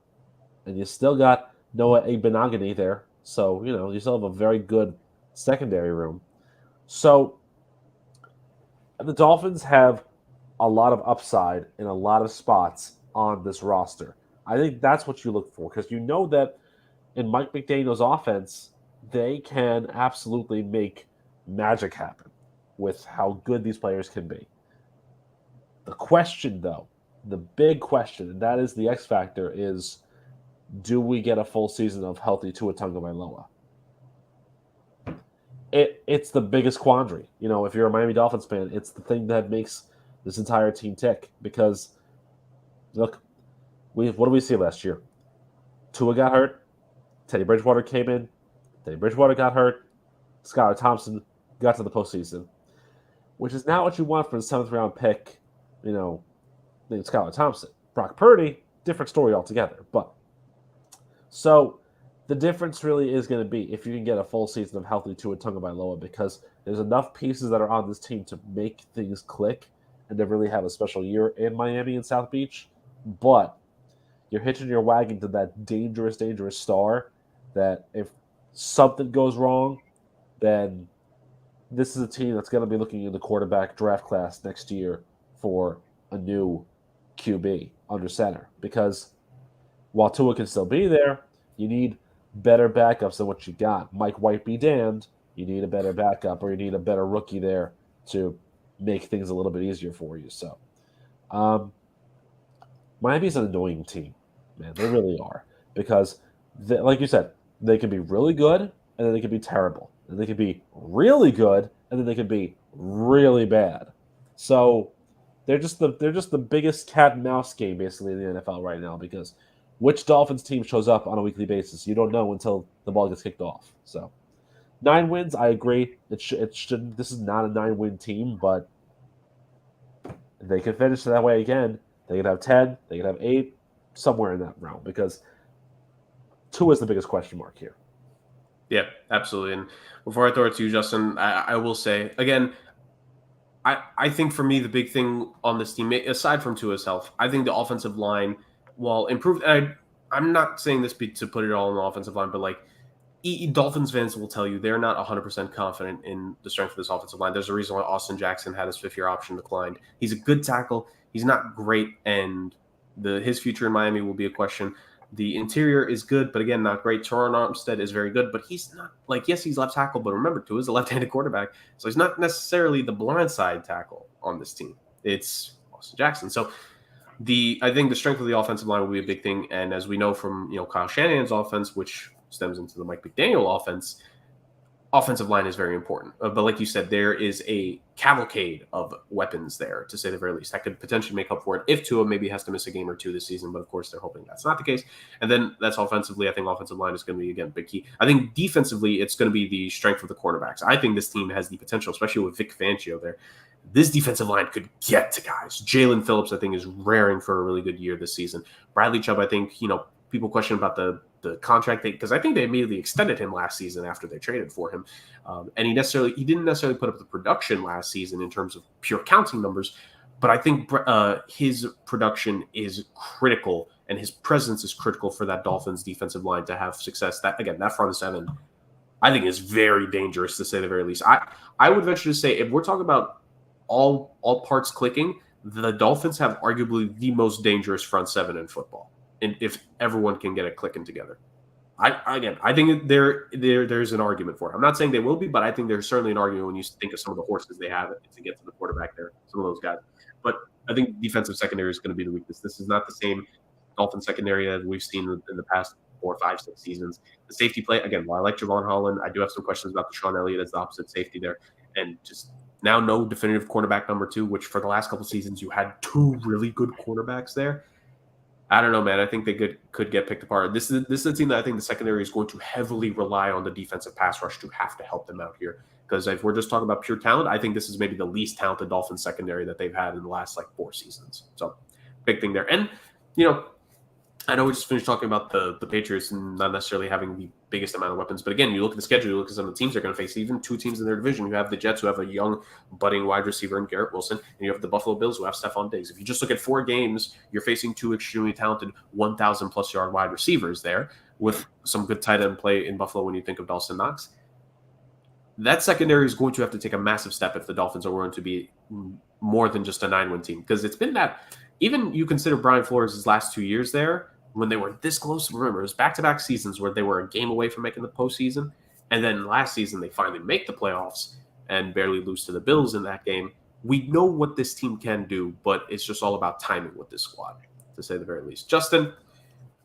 and you still got Noah Igbenogany there. So, you still have a very good secondary room. So the Dolphins have a lot of upside in a lot of spots on this roster. I think that's what you look for because you know that in Mike McDaniel's offense, they can absolutely make magic happen with how good these players can be. The question, though, the big question, and that is the X factor, is do we get a full season of healthy Tua Tagovailoa? It's the biggest quandary. If you're a Miami Dolphins fan, it's the thing that makes this entire team tick because, look, what did we see last year? Tua got hurt. Teddy Bridgewater came in. Teddy Bridgewater got hurt. Skylar Thompson got to the postseason, which is not what you want for the 7th-round pick, named Skylar Thompson. Brock Purdy, different story altogether. But so the difference really is going to be if you can get a full season of healthy Tua Tagovailoa because there's enough pieces that are on this team to make things click and to really have a special year in Miami and South Beach. But you're hitching your wagon to that dangerous, dangerous star that if something goes wrong, then this is a team that's going to be looking in the quarterback draft class next year for a new QB under center. Because while Tua can still be there, you need better backups than what you got. Mike White be damned. You need a better backup or you need a better rookie there to make things a little bit easier for you. So, Miami's an annoying team, man. They really are. Because, like you said, they can be really good and then they can be terrible. And they can be really good and then they can be really bad. So they're just the biggest cat and mouse game basically in the NFL right now because which Dolphins team shows up on a weekly basis, you don't know until the ball gets kicked off. So 9 wins, I agree. It shouldn't. This is not a 9-win team, but they can finish that way again. They could have 10. They could have 8, somewhere in that realm because Tua is the biggest question mark here. Yeah, absolutely. And before I throw it to you, Justin, I will say again, I think for me the big thing on this team, aside from Tua's health, I think the offensive line, while improved, I'm not saying this to put it all on the offensive line, but like Dolphins fans will tell you they're not 100% confident in the strength of this offensive line. There's a reason why Austin Jackson had his 5th-year option declined. He's a good tackle. He's not great, and his future in Miami will be a question. The interior is good, but again, not great. Teron Armstead is very good, but he's not yes, he's left tackle, but remember, Tua is a left-handed quarterback, so he's not necessarily the blindside tackle on this team. It's Austin Jackson. So I think the strength of the offensive line will be a big thing, and as we know from Kyle Shanahan's offense, which stems into the Mike McDaniel offense, offensive line is very important. But like you said, there is a cavalcade of weapons there, to say the very least, that could potentially make up for it if Tua maybe has to miss a game or two this season. But of course, they're hoping that's not the case. And then that's offensively. I think offensive line is going to be, again, big key. I think defensively, it's going to be the strength of the cornerbacks. I think this team has the potential, especially with Vic Fangio there. This defensive line could get to guys. Jalen Phillips, I think, is raring for a really good year this season. Bradley Chubb, I think, people question about the contract because I think they immediately extended him last season after they traded for him. And he didn't necessarily put up the production last season in terms of pure counting numbers, but I think his production is critical and his presence is critical for that Dolphins defensive line to have success. That front 7, I think, is very dangerous, to say the very least. I would venture to say if we're talking about all parts clicking, the Dolphins have arguably the most dangerous front 7 in football. And if everyone can get it clicking together, I think there's an argument for it. I'm not saying they will be, but I think there's certainly an argument when you think of some of the horses they have to get to the quarterback there, some of those guys. But I think defensive secondary is going to be the weakness. This is not the same Dolphin secondary that we've seen in the past 4, 5, 6 seasons. The safety play, again, while I like Javon Holland, I do have some questions about Deshaun Elliott as the opposite safety there. And just now no definitive cornerback number 2, which for the last couple seasons you had 2 really good cornerbacks there. I don't know, man. I think they could get picked apart. This is a team that I think the secondary is going to heavily rely on the defensive pass rush to have to help them out here. Because if we're just talking about pure talent, I think this is maybe the least talented Dolphins secondary that they've had in the last 4 seasons. So big thing there. And I know we just finished talking about the Patriots and not necessarily having the biggest amount of weapons. But again, you look at the schedule, you look at some of the teams they're going to face, even two teams in their division. You have the Jets, who have a young, budding wide receiver in Garrett Wilson, and you have the Buffalo Bills, who have Stephon Diggs. If you just look at 4 games, you're facing 2 extremely talented 1,000-plus yard wide receivers there, with some good tight end play in Buffalo when you think of Dawson Knox. That secondary is going to have to take a massive step if the Dolphins are going to be more than just a 9-win team, because it's been that. Even you consider Brian Flores' last 2 years there, when they were this close. Remember, it was back-to-back seasons where they were a game away from making the postseason, and then last season they finally make the playoffs and barely lose to the Bills in that game. We know what this team can do, but it's just all about timing with this squad, to say the very least. Justin,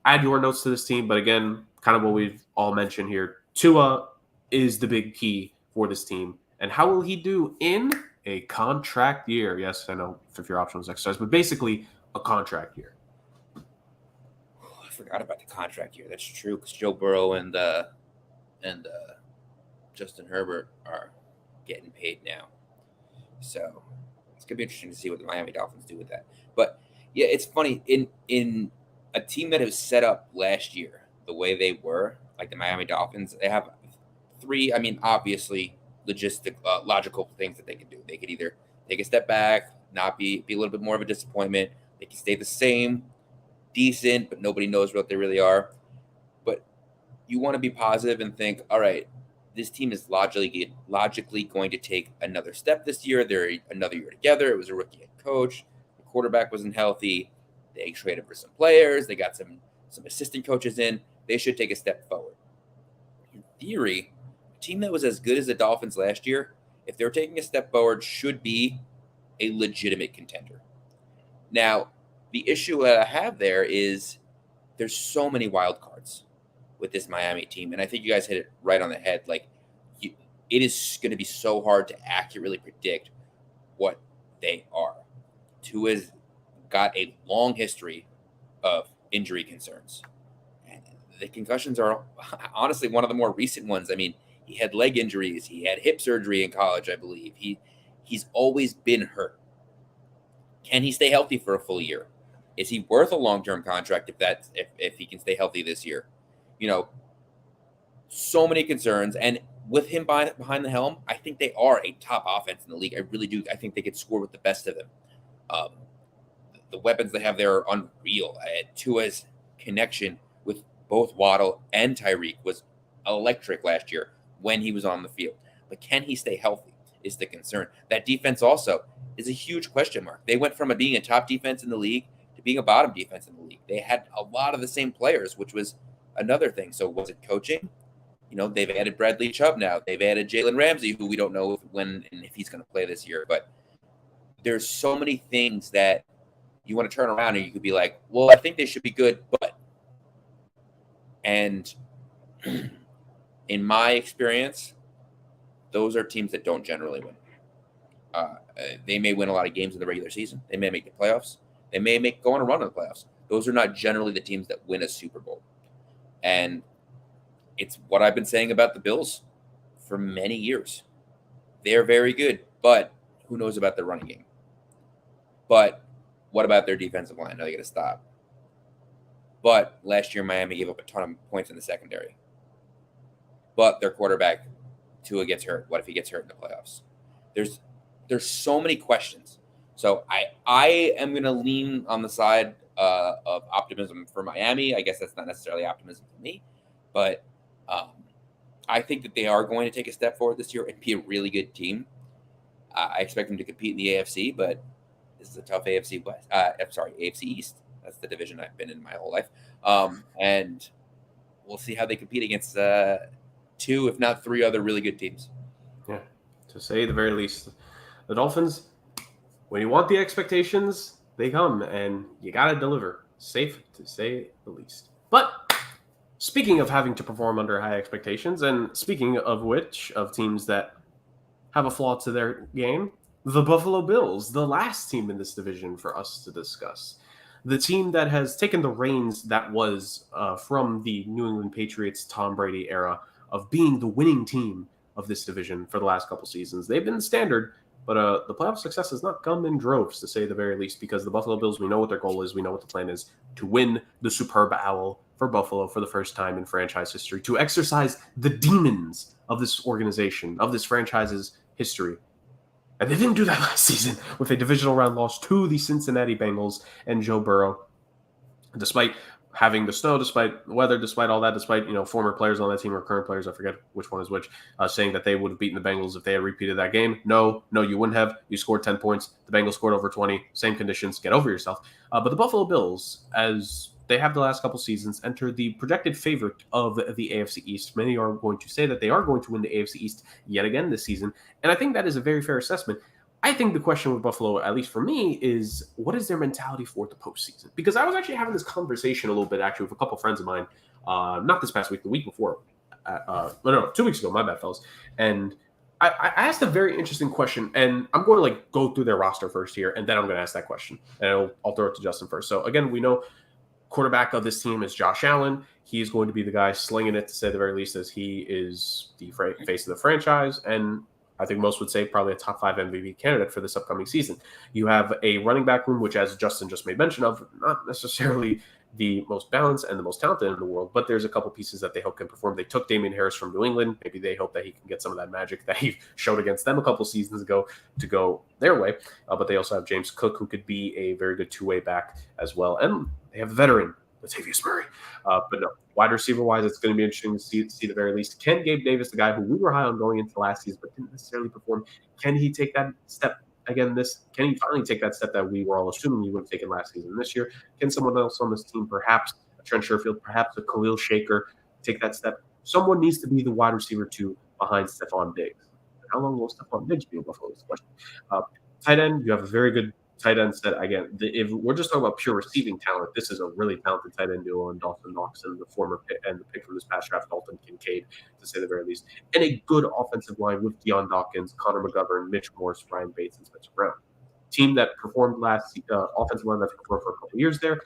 add your notes to this team, but again, kind of what we've all mentioned here. Tua is the big key for this team, and how will he do in a contract year? Yes, I know fifth-year option was exercised, but basically a contract year. I forgot about the contract year. That's true, because Joe Burrow and Justin Herbert are getting paid now. So it's gonna be interesting to see what the Miami Dolphins do with that. But yeah, it's funny in a team that was set up last year the way they were, like the Miami Dolphins. They have 3. I mean, obviously, logical things that they can do. They could either take a step back, not be a little bit more of a disappointment. They can stay the same, decent, but nobody knows what they really are. But you want to be positive and think, all right, this team is logically going to take another step this year. They're another year together. It was a rookie head coach. The quarterback wasn't healthy. They traded for some players. They got some assistant coaches in. They should take a step forward. In theory, a team that was as good as the Dolphins last year, if they're taking a step forward, should be a legitimate contender. Now, the issue I have there is there's so many wild cards with this Miami team, and I think you guys hit it right on the head. Like, it is going to be so hard to accurately predict what they are. Tua's got a long history of injury concerns, and the concussions are honestly one of the more recent ones. I mean, he had leg injuries, he had hip surgery in college, I believe. He's always been hurt. Can he stay healthy for a full year? Is he worth a long-term contract if he can stay healthy this year? You know, so many concerns. And with him behind the helm, I think they are a top offense in the league. I really do. I think they could score with the best of them. The weapons they have there are unreal. Tua's connection with both Waddle and Tyreek was electric last year when he was on the field. But can he stay healthy is the concern. That defense also is a huge question mark. They went from being a top defense in the league to being a bottom defense in the league. They had a lot of the same players, which was another thing. So was it coaching? You know, they've added Bradley Chubb now. They've added Jalen Ramsey, who we don't know when and if he's going to play this year. But there's so many things that you want to turn around and you could be like, well, I think they should be good, but. And in my experience, those are teams that don't generally win. They may win a lot of games in the regular season. They may make the playoffs. They may go on a run in the playoffs. Those are not generally the teams that win a Super Bowl. And it's what I've been saying about the Bills for many years. They're very good, but who knows about their running game? But what about their defensive line? Now they got to stop. But last year, Miami gave up a ton of points in the secondary. But their quarterback, Tua, gets hurt. What if he gets hurt in the playoffs? There's so many questions. So I am going to lean on the side of optimism for Miami. I guess that's not necessarily optimism for me, but I think that they are going to take a step forward this year and be a really good team. I expect them to compete in the AFC, but this is a tough AFC West. AFC East. That's the division I've been in my whole life. And we'll see how they compete against 2, if not 3 other really good teams. Yeah, to say the very least. The Dolphins, when you want the expectations, they come, and you got to deliver. Safe to say the least. But speaking of having to perform under high expectations, and speaking of which, of teams that have a flaw to their game, the Buffalo Bills, the last team in this division for us to discuss. The team that has taken the reins that was from the New England Patriots Tom Brady era of being the winning team of this division for the last couple seasons. They've been the standard, but the playoff success has not come in droves, to say the very least, because the Buffalo Bills, we know what their goal is. We know what the plan is, to win the Superb Owl for Buffalo for the first time in franchise history to exercise the demons of this organization, of this franchise's history. And they didn't do that last season with a divisional round loss to the Cincinnati Bengals and Joe Burrow. Despite having the snow, despite the weather, despite all that, despite former players on that team or current players, I forget which one is which, saying that they would have beaten the Bengals if they had repeated that game. No, you wouldn't have. You scored 10 points. The Bengals scored over 20. Same conditions. Get over yourself. But the Buffalo Bills, as they have the last couple seasons, enter the projected favorite of the AFC East. Many are going to say that they are going to win the AFC East yet again this season, and I think that is a very fair assessment. I think the question with Buffalo, at least for me, is what is their mentality for the postseason? Because I was actually having this conversation a little bit, actually, with a couple of friends of mine, not this past week, the week before. 2 weeks ago, my bad, fellas. And I asked a very interesting question, and I'm going to go through their roster first here, and then I'm going to ask that question. And I'll throw it to Justin first. So, again, we know quarterback of this team is Josh Allen. He's going to be the guy slinging it, to say the very least, as he is the face of the franchise. And I think most would say probably a top 5 MVP candidate for this upcoming season. You have a running back room, which, as Justin just made mention of, not necessarily the most balanced and the most talented in the world, but there's a couple pieces that they hope can perform. They took Damian Harris from New England. Maybe they hope that he can get some of that magic that he showed against them a couple seasons ago to go their way. But they also have James Cook, who could be a very good two-way back as well. And they have a veteran, Latavius Murray. But no, wide receiver-wise, it's going to be interesting to see the very least. Can Gabe Davis, the guy who we were high on going into last season but didn't necessarily perform, can he take that step again can he finally take that step that we were all assuming he would have taken last season this year? Can someone else on this team, perhaps a Trent Sherfield, perhaps a Khalil Shaker, take that step? Someone needs to be the wide receiver 2 behind Stephon Diggs. How long will Stephon Diggs be in Buffalo? Is the question. Tight end, you have a very good tight end set. Again, if we're just talking about pure receiving talent, this is a really talented tight end duo in Dawson Knox and the former pick and the pick from this past draft, Dalton Kincaid, to say the very least. And a good offensive line with Deion Dawkins, Connor McGovern, Mitch Morse, Ryan Bates, and Spencer Brown. Team that performed offensive line that performed for a couple of years there.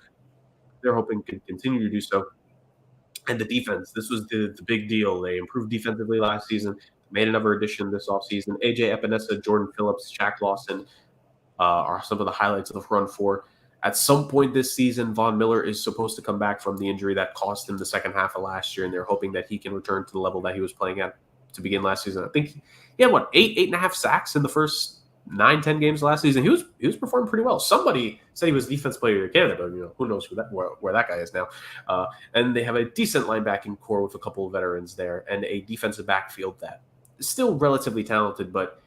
They're hoping to continue to do so. And the defense, this was the big deal. They improved defensively last season, made another addition this offseason. AJ Epinesa, Jordan Phillips, Shaq Lawson, are some of the highlights of the front four. At some point this season, Von Miller is supposed to come back from the injury that cost him the second half of last year, and they're hoping that he can return to the level that he was playing at to begin last season. I think he had, 8.5 sacks in the first 9-10 games last season. He was performing pretty well. Somebody said he was defense player of Canada, but who knows where that guy is now. And they have a decent linebacking core with a couple of veterans there, and a defensive backfield that is still relatively talented, but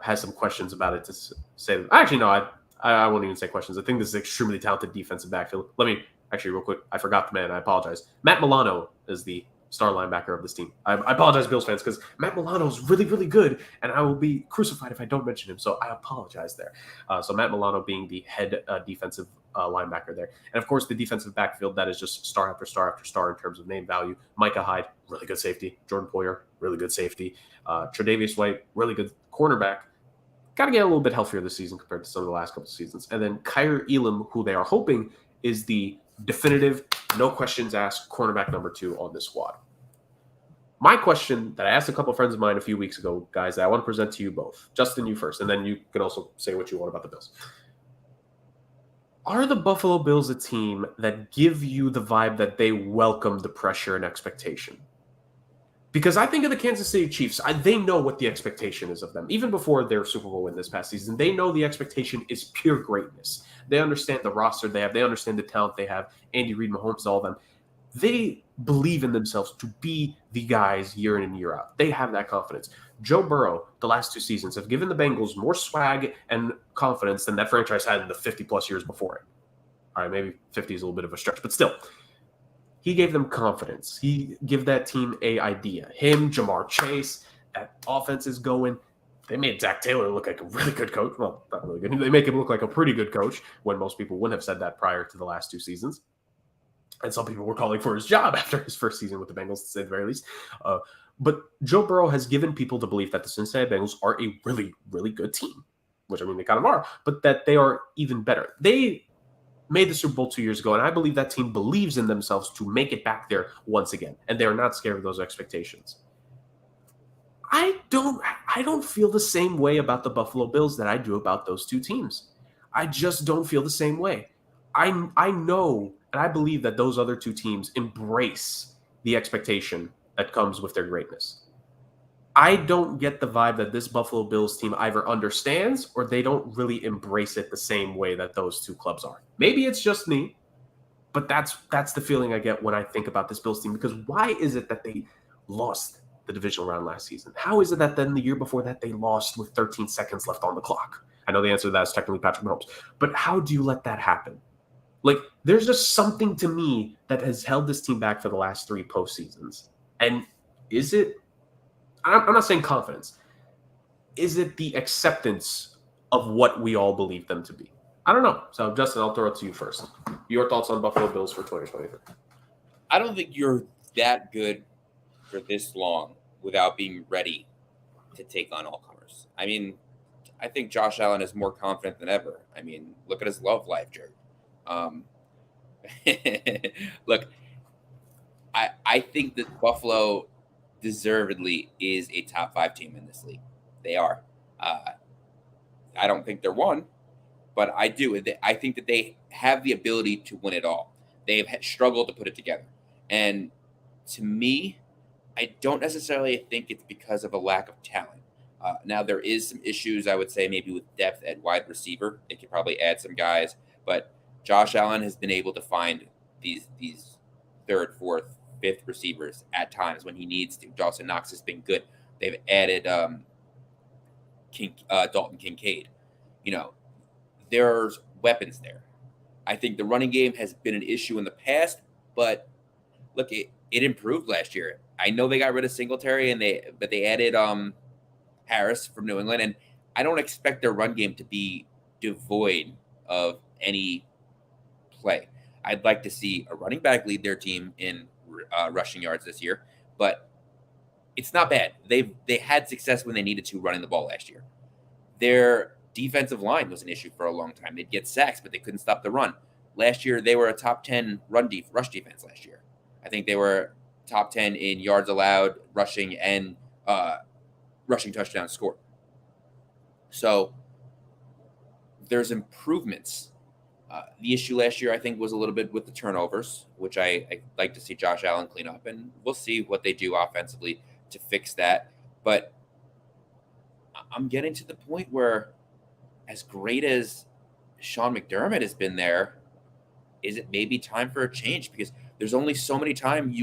has some questions about it to say. Actually, no, I won't even say questions. I think this is an extremely talented defensive backfield. Let me actually real quick. I forgot the man. I apologize. Matt Milano is the star linebacker of this team. I apologize, Bills fans, because Matt Milano is really, really good, and I will be crucified if I don't mention him. So I apologize there. So Matt Milano being the head defensive linebacker there. And, of course, the defensive backfield that is just star after star after star in terms of name value. Micah Hyde, really good safety. Jordan Poyer, really good safety. Tre'Davious White, really good cornerback. Got to get a little bit healthier this season compared to some of the last couple of seasons. And then Kyer Elam, who they are hoping is the definitive, no questions asked, cornerback number 2 on this squad. My question that I asked a couple of friends of mine a few weeks ago, guys, that I want to present to you both. Justin, you first, and then you can also say what you want about the Bills. Are the Buffalo Bills a team that give you the vibe that they welcome the pressure and expectation? Because I think of the Kansas City Chiefs, they know what the expectation is of them. Even before their Super Bowl win this past season, they know the expectation is pure greatness. They understand the roster they have. They understand the talent they have. Andy Reid, Mahomes, all of them. They believe in themselves to be the guys year in and year out. They have that confidence. Joe Burrow, the last 2 seasons, have given the Bengals more swag and confidence than that franchise had in the 50-plus years before it. All right, maybe 50 is a little bit of a stretch, but still. He gave them confidence. He gave that team a idea. Him, Jamar Chase, that offense is going. They made Zach Taylor look like a really good coach. Well, not really good. They make him look like a pretty good coach when most people wouldn't have said that prior to the last 2 seasons. And some people were calling for his job after his first season with the Bengals, to say the very least. But Joe Burrow has given people the belief that the Cincinnati Bengals are a really, really good team, which, I mean, they kind of are, but that they are even better. They made the Super Bowl 2 years ago, and I believe that team believes in themselves to make it back there once again, and they are not scared of those expectations. I don't feel the same way about the Buffalo Bills that I do about those 2 teams. I just don't feel the same way. I know and I believe that those other two teams embrace the expectation that comes with their greatness. I don't get the vibe that this Buffalo Bills team either understands or they don't really embrace it the same way that those two clubs are. Maybe it's just me, but that's the feeling I get when I think about this Bills team. Because why is it that they lost the divisional round last season? How is it that then the year before that they lost with 13 seconds left on the clock? I know the answer to that is technically Patrick Mahomes, but how do you let that happen? Like, there's just something to me that has held this team back for the last three postseasons. And is it, I'm not saying confidence, is it the acceptance of what we all believe them to be? I don't know. So, Justin, I'll throw it to you first. Your thoughts on Buffalo Bills for 2023? I don't think you're that good for this long without being ready to take on all comers. I mean, I think Josh Allen is more confident than ever. I mean, look at his love life, Jared. Look, I think that Buffalo deservedly is a top 5 team in this league. They are. I don't think they're one, but I do. I think that they have the ability to win it all. They've struggled to put it together. And to me, I don't necessarily think it's because of a lack of talent. Now, there is some issues, I would say, maybe with depth at wide receiver. They could probably add some guys, but Josh Allen has been able to find these third, fourth, fifth receivers at times when he needs to. Dawson Knox has been good. They've added Dalton Kincaid. You know, there's weapons there. I think the running game has been an issue in the past, but look, it improved last year. I know they got rid of Singletary, but they added Harris from New England, and I don't expect their run game to be devoid of any play. I'd like to see a running back lead their team in rushing yards this year, but it's not bad. They had success when they needed to running the ball last year. Their defensive line was an issue for a long time. They'd get sacks, but they couldn't stop the run. Last year, they were a top 10 rush defense last year. I think they were top 10 in yards allowed, rushing, and rushing touchdowns scored. So there's improvements. The issue last year, I think, was a little bit with the turnovers, which I like to see Josh Allen clean up, and we'll see what they do offensively to fix that. But I'm getting to the point where, as great as Sean McDermott has been there, is it maybe time for a change? Because there's only so many times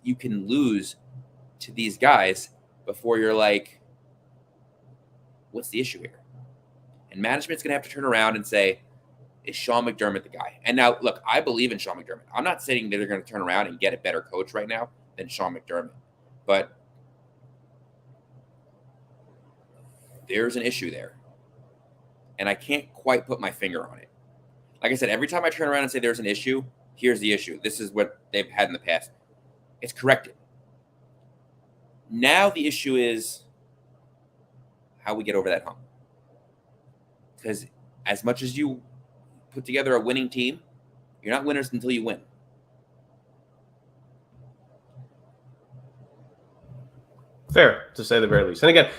you can lose to these guys before you're like, what's the issue here? And management's going to have to turn around and say, is Sean McDermott the guy? And now, look, I believe in Sean McDermott. I'm not saying that they're going to turn around and get a better coach right now than Sean McDermott. But there's an issue there. And I can't quite put my finger on it. Like I said, every time I turn around and say there's an issue, here's the issue. This is what they've had in the past. It's corrected. Now the issue is how we get over that hump. Because as much as you put together a winning team, you're not winners until you win. Fair, to say the very least. And again,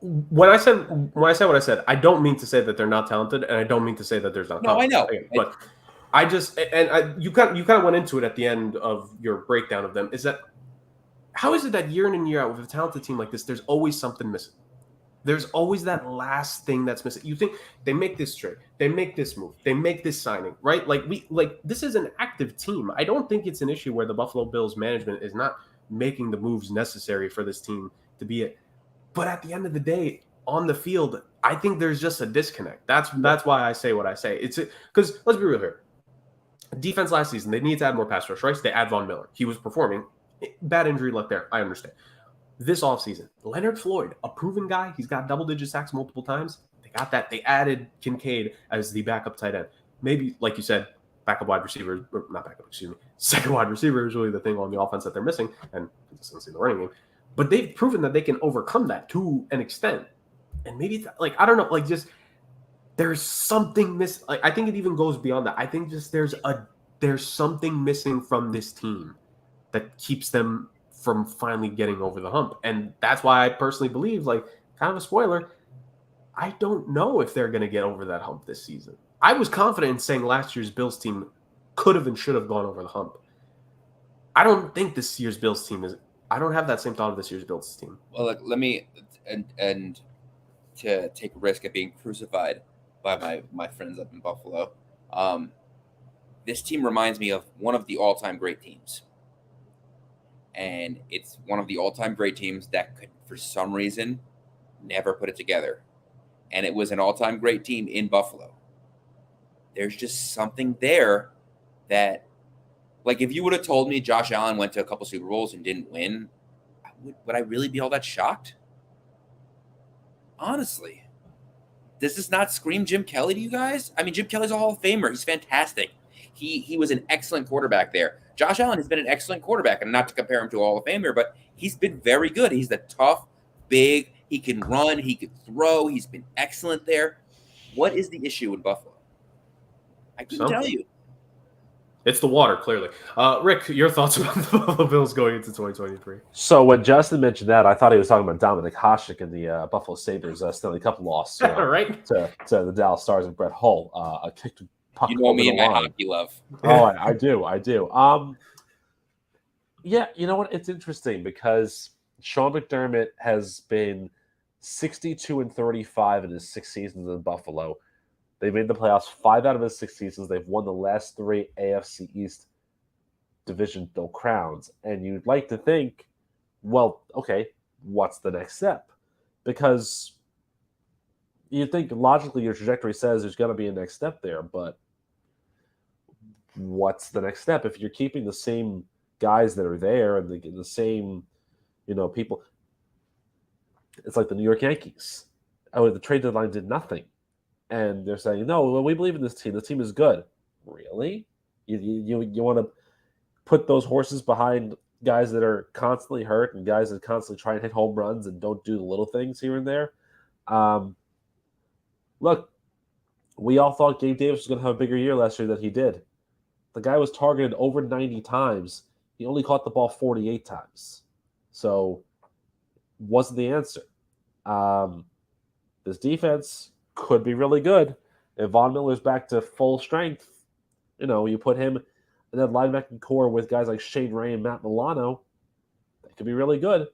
when I said what I said, I don't mean to say that they're not talented, and I don't mean to say that there's not. No, I know, but you kind of went into it at the end of your breakdown of them. Is that how is it that year in and year out with a talented team like this, there's always something missing? There's always that last thing that's missing. You think they make this trade, they make this move, they make this signing, right? Like this is an active team. I don't think it's an issue where the Buffalo Bills management is not making the moves necessary for this team to be it. But at the end of the day, on the field, I think there's just a disconnect. That's why I say what I say. It's because let's be real here. Defense last season, they need to add more pass rush, right? So they add Von Miller. He was performing. Bad injury luck there. I understand. This offseason, Leonard Floyd, a proven guy. He's got double-digit sacks multiple times. They got that. They added Kincaid as the backup tight end. Maybe, like you said, backup wide receiver, or not backup, excuse me, second wide receiver is really the thing on the offense that they're missing, and consistency in the running game. But they've proven that they can overcome that to an extent. And maybe, I don't know, just there's something missing. I think it even goes beyond that. I think just there's something missing from this team that keeps them from finally getting over the hump. And that's why I personally believe, kind of a spoiler, I don't know if they're going to get over that hump this season. I was confident in saying last year's Bills team could have and should have gone over the hump. I don't think this year's Bills team is. I don't have that same thought of this year's Bills team. Well, look, let me and to take a risk of being crucified by my friends up in Buffalo. This team reminds me of one of the all-time great teams. And it's one of the all-time great teams that could, for some reason, never put it together. And it was an all-time great team in Buffalo. There's just something there that, like, if you would have told me Josh Allen went to a couple Super Bowls and didn't win, would I really be all that shocked? Honestly. Does this not scream Jim Kelly to you guys? I mean, Jim Kelly's a Hall of Famer. He's fantastic. He was an excellent quarterback there. Josh Allen has been an excellent quarterback, and not to compare him to a Hall of Famer, but he's been very good. He's the tough, big, he can run, he can throw. He's been excellent there. What is the issue in Buffalo? I couldn't tell you. It's the water, clearly. Rick, your thoughts about the Buffalo Bills going into 2023? So when Justin mentioned that, I thought he was talking about Dominic Hasek and the Buffalo Sabres Stanley Cup loss right? to the Dallas Stars and Brett Hull. A kicked puck. You know me and my hockey love. Oh, I do. Yeah, you know what? It's interesting because Sean McDermott has been 62-35 in his 6 seasons in Buffalo. They made the playoffs 5 out of his 6 seasons. They've won the last 3 AFC East divisional crowns. And you'd like to think, well, okay, what's the next step? Because you think logically your trajectory says there's going to be a next step there, but what's the next step? If you're keeping the same guys that are there and the same, people, it's like the New York Yankees. Oh, the trade deadline did nothing. And they're saying, no, well, we believe in this team. This team is good. Really? You want to put those horses behind guys that are constantly hurt and guys that constantly try and hit home runs and don't do the little things here and there? Look, we all thought Gabe Davis was going to have a bigger year last year than he did. The guy was targeted over 90 times. He only caught the ball 48 times. So, wasn't the answer. This defense could be really good. If Von Miller's back to full strength, you put him in that linebacking core with guys like Shane Ray and Matt Milano, that could be really good.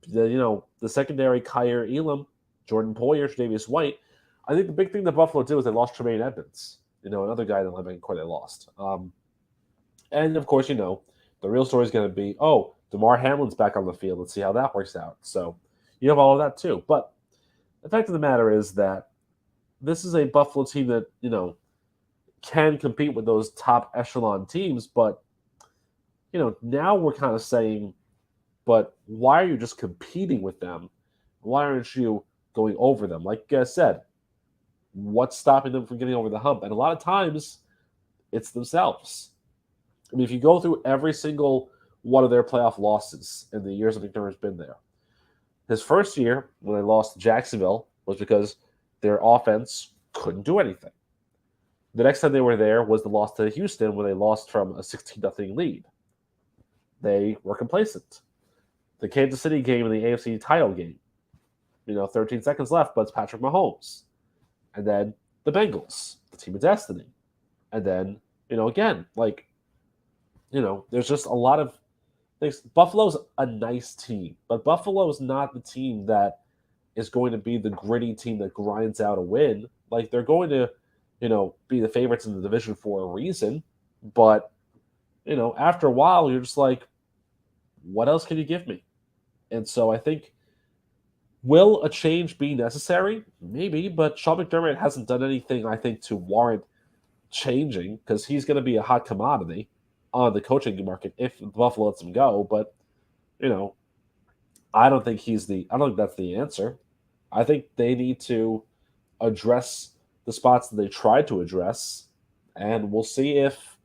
The secondary, Kyer Elam, Jordan Poyer, Tre'Davious White. I think the big thing that Buffalo did was they lost Tremaine Edmonds, another guy in the linebacking core they lost. And, of course, the real story is going to be, DeMar Hamlin's back on the field. Let's see how that works out. So you have all of that too. But the fact of the matter is that this is a Buffalo team that, can compete with those top echelon teams. But, now we're kind of saying, but why are you just competing with them? Why aren't you going over them? Like I said, what's stopping them from getting over the hump? And a lot of times it's themselves. I mean, if you go through every single one of their playoff losses in the years that McDermott's been there, his first year when they lost to Jacksonville was because their offense couldn't do anything. The next time they were there was the loss to Houston when they lost from a 16-0 lead. They were complacent. The Kansas City game and the AFC title game, 13 seconds left, but it's Patrick Mahomes. And then the Bengals, the team of destiny. And then, again, there's just a lot of things. Buffalo's a nice team, but Buffalo's not the team that is going to be the gritty team that grinds out a win. Like, they're going to, be the favorites in the division for a reason. But, after a while, you're just like, what else can you give me? And so I think, will a change be necessary? Maybe, but Sean McDermott hasn't done anything, I think, to warrant changing, because he's going to be a hot commodity on the coaching market if Buffalo lets him go. But, I don't think that's the answer. I think they need to address the spots that they tried to address, and we'll see if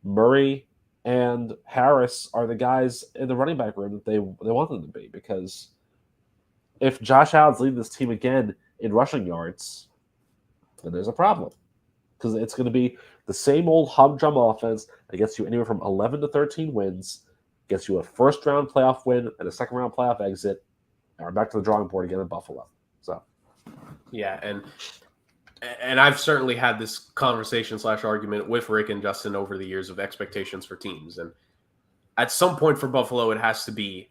Murray and Harris are the guys in the running back room that they want them to be. Because if Josh Allen's leading this team again in rushing yards, then there's a problem. Because it's going to be the same old humdrum offense that gets you anywhere from 11 to 13 wins, gets you a first-round playoff win and a second-round playoff exit, and we're back to the drawing board again in Buffalo. So, Yeah, and I've certainly had this conversation / argument with Rick and Justin over the years of expectations for teams. And at some point for Buffalo, it has to be,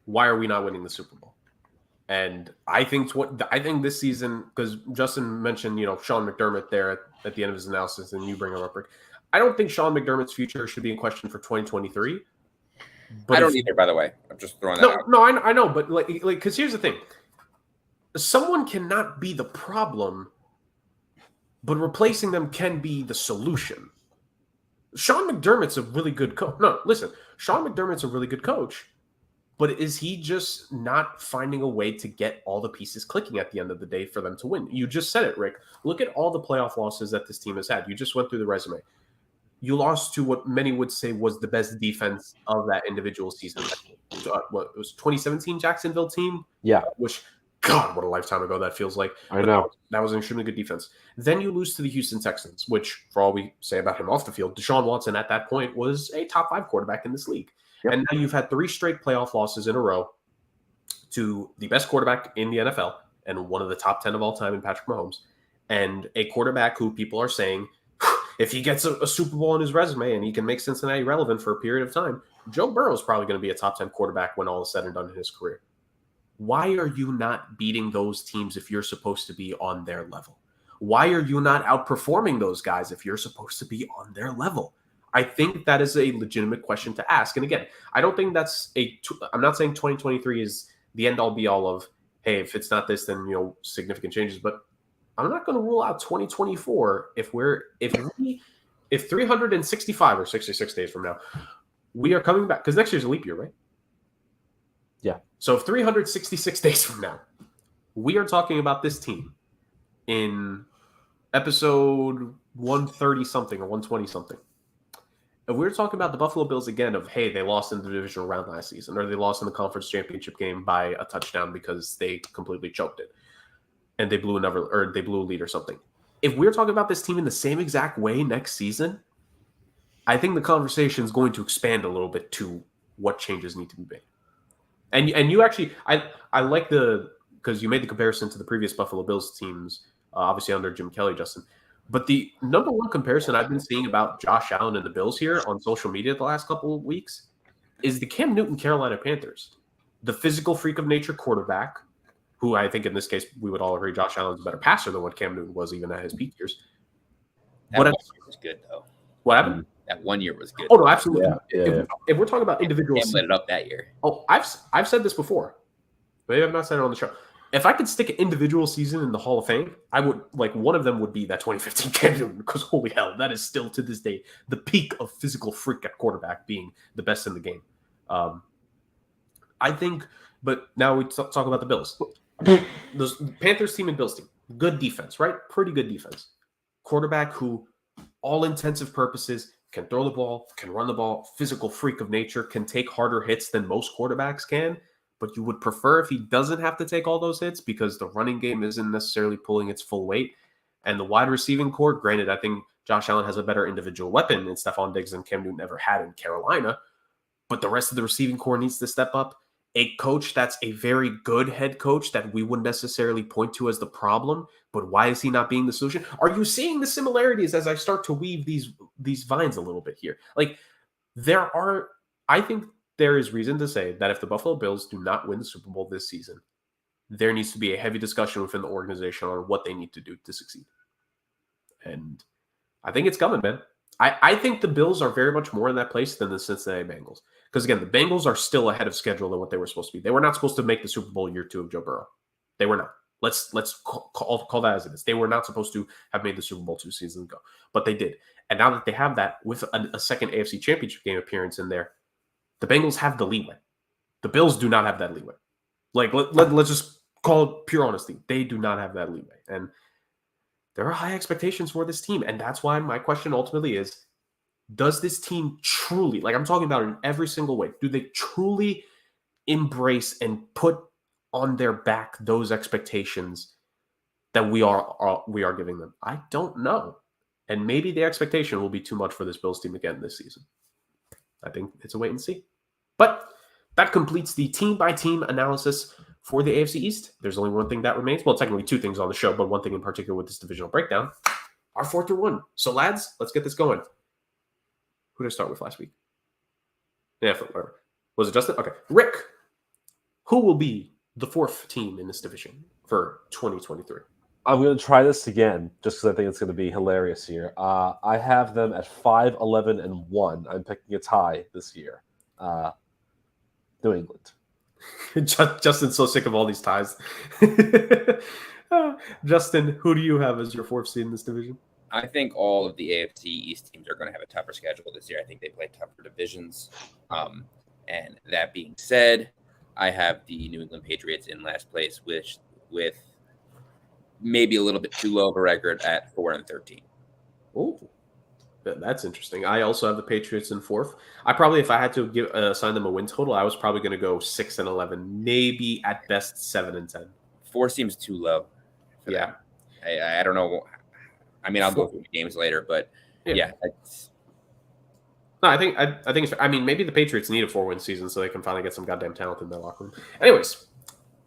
why are we not winning the Super Bowl? And I think this season, because Justin mentioned, Sean McDermott there at the end of his analysis, and you bring him up, Rick. I don't think Sean McDermott's future should be in question for 2023. But I don't either, by the way. I'm just throwing that out. No, I know, but because here's the thing: someone cannot be the problem, but replacing them can be the solution. Sean McDermott's a really good coach. No, listen, Sean McDermott's a really good coach. But is he just not finding a way to get all the pieces clicking at the end of the day for them to win? You just said it, Rick. Look at all the playoff losses that this team has had. You just went through the resume. You lost to what many would say was the best defense of that individual season. What, it was 2017 Jacksonville team? Yeah. Which, God, what a lifetime ago that feels like. I know. That was an extremely good defense. Then you lose to the Houston Texans, which, for all we say about him off the field, Deshaun Watson at that point was a top 5 quarterback in this league. Yep. And now you've had 3 straight playoff losses in a row to the best quarterback in the NFL and one of the top 10 of all time in Patrick Mahomes, and a quarterback who people are saying, if he gets a Super Bowl on his resume and he can make Cincinnati relevant for a period of time, Joe Burrow is probably going to be a top 10 quarterback when all is said and done in his career. Why are you not beating those teams if you're supposed to be on their level? Why are you not outperforming those guys if you're supposed to be on their level? I think that is a legitimate question to ask. And again, I don't think I'm not saying 2023 is the end all be all of, hey, if it's not this, then, significant changes. But I'm not going to rule out 2024 if 365 or 66 days from now, we are coming back, because next year's a leap year, right? Yeah. So if 366 days from now, we are talking about this team in episode 130 something or 120 something. If we were talking about the Buffalo Bills again of, hey, they lost in the divisional round last season, or they lost in the conference championship game by a touchdown because they completely choked it and they blew a lead or something. If we're talking about this team in the same exact way next season, I think the conversation is going to expand a little bit to what changes need to be made. And you actually, I like because you made the comparison to the previous Buffalo Bills teams, obviously under Jim Kelly, Justin. But the number one comparison I've been seeing about Josh Allen and the Bills here on social media the last couple of weeks is the Cam Newton Carolina Panthers. The physical freak of nature quarterback, who I think in this case we would all agree Josh Allen's a better passer than what Cam Newton was even at his peak years. That 1 year was good, though. What happened? That 1 year was good. Oh, no, absolutely. Yeah. If we're talking about individual Cam lit it up that year. Oh, I've said this before. Maybe I've not said it on the show. If I could stick an individual season in the Hall of Fame, I would, one of them would be that 2015 Cam Newton, because holy hell, that is still to this day the peak of physical freak at quarterback, being the best in the game. I think, but now we talk about the Bills. The Panthers team and Bills team, good defense, right? Pretty good defense. Quarterback who, all intensive purposes, can throw the ball, can run the ball, physical freak of nature, can take harder hits than most quarterbacks can. But you would prefer if he doesn't have to take all those hits because the running game isn't necessarily pulling its full weight. And the wide receiving core, granted, I think Josh Allen has a better individual weapon in Stephon Diggs than Cam Newton ever had in Carolina. But the rest of the receiving core needs to step up. A coach that's a very good head coach that we wouldn't necessarily point to as the problem, but why is he not being the solution? Are you seeing the similarities as I start to weave these vines a little bit here? I think there is reason to say that if the Buffalo Bills do not win the Super Bowl this season, there needs to be a heavy discussion within the organization on what they need to do to succeed. And I think it's coming, man. I think the Bills are very much more in that place than the Cincinnati Bengals. Because, again, the Bengals are still ahead of schedule than what they were supposed to be. They were not supposed to make the Super Bowl year 2 of Joe Burrow. They were not. Let's call that as it is. They were not supposed to have made the Super Bowl 2 seasons ago. But they did. And now that they have that with a second AFC Championship game appearance in there, the Bengals have the leeway. The Bills do not have that leeway. Let's just call it pure honesty. They do not have that leeway. And there are high expectations for this team. And that's why my question ultimately is, does this team truly, I'm talking about in every single way, do they truly embrace and put on their back those expectations that we are giving them? I don't know. And maybe the expectation will be too much for this Bills team again this season. I think it's a wait and see. But that completes the team-by-team analysis for the AFC East, there's only one thing that remains. Well, technically two things on the show, but one thing in particular with this divisional breakdown. Our 4-1. So, lads, let's get this going. Who did I start with last week? Yeah, whatever. Was it Justin? Okay. Rick, who will be the fourth team in this division for 2023? I'm going to try this again just because I think it's going to be hilarious here. I have them at 5-11-1. I'm picking a tie this year. New England. Justin's so sick of all these ties. Justin, who do you have as your fourth seed in this division? I think all of the AFC East teams are going to have a tougher schedule this year. I think they play tougher divisions. And that being said, I have the New England Patriots in last place, which with maybe a little bit too low of a record at 4-13. Oh, that's interesting. I also have the Patriots in fourth. I probably, if I had to assign them a win total, I was probably going to go 6-11, maybe at best 7-10. 4 seems too low for them. I don't know. I mean, I'll go through the games later, but yeah. No, I think it's. I mean, maybe the Patriots need a 4-win season so they can finally get some goddamn talent in their locker room. Anyways,